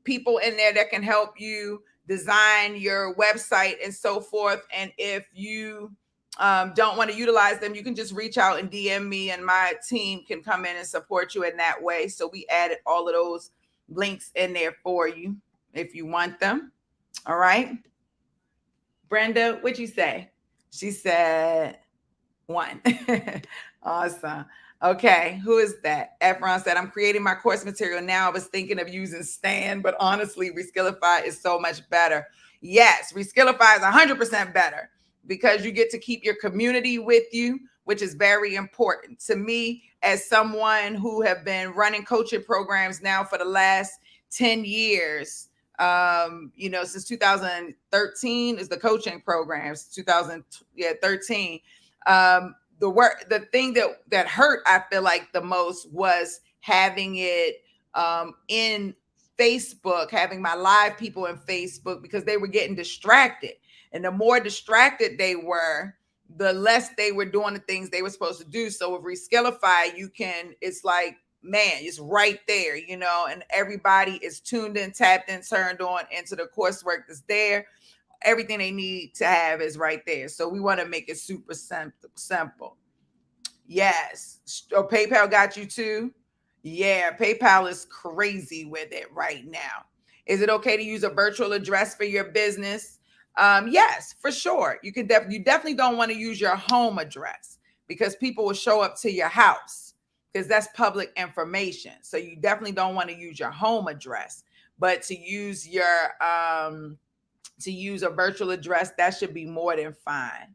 people in there that can help you design your website and so forth. And if you don't want to utilize them, you can just reach out and DM me, and my team can come in and support you in that way. So we added all of those links in there for you if you want them. All right. Brenda, what'd you say? She said 1. Awesome. Okay, who is that? Efron said, I'm creating my course material now. I was thinking of using Stan, but honestly, ReSkillify is so much better. Yes, ReSkillify is 100% better because you get to keep your community with you, which is very important to me as someone who have been running coaching programs now for the last 10 years. Since 2013 is the coaching programs, 2013. The thing that hurt, I feel like the most was having it in Facebook, having my live people in Facebook, because they were getting distracted. And the more distracted they were, the less they were doing the things they were supposed to do. So with ReSkillify, it's like, man, it's right there, and everybody is tuned in, tapped in, turned on into the coursework that's there. Everything they need to have is right there. So we want to make it super simple. Yes. Oh, PayPal got you too? Yeah, PayPal is crazy with it right now. Is it okay to use a virtual address for your business? Yes, for sure. You definitely don't want to use your home address because people will show up to your house, because that's public information. So you definitely don't want to use your home address, but to use a virtual address, that should be more than fine.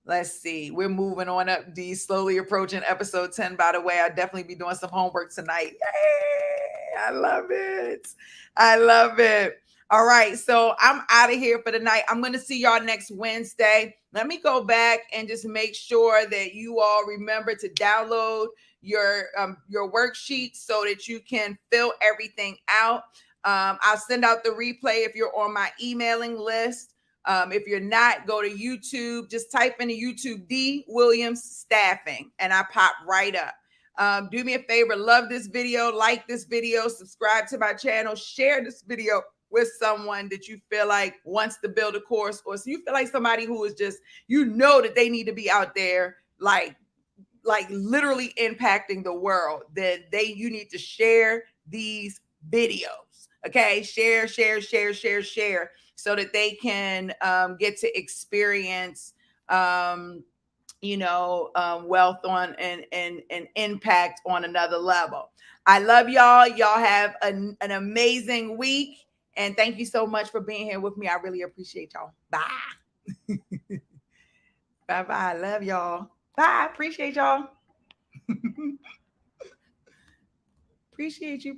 Let's see. We're moving on up, Dee, slowly approaching episode 10. By the way, I'll definitely be doing some homework tonight. Yay! I love it. I love it. All right. So I'm out of here for the night. I'm going to see y'all next Wednesday. Let me go back and just make sure that you all remember to download your worksheet so that you can fill everything out. I'll send out the replay if you're on my emailing list. If you're not, go to YouTube. Just type into YouTube Dee Williams Staffing, and I pop right up. Do me a favor, love this video, like this video, subscribe to my channel, share this video with someone that you feel like wants to build a course, or so you feel like somebody who is just, that they need to be out there, like literally impacting the world, that you need to share these videos. Okay, share, so that they can get to experience wealth on and impact on another level. I love y'all. Y'all have an amazing week. And thank you so much for being here with me. I really appreciate y'all. Bye. Bye-bye. Love y'all. Bye. Appreciate y'all. Appreciate you.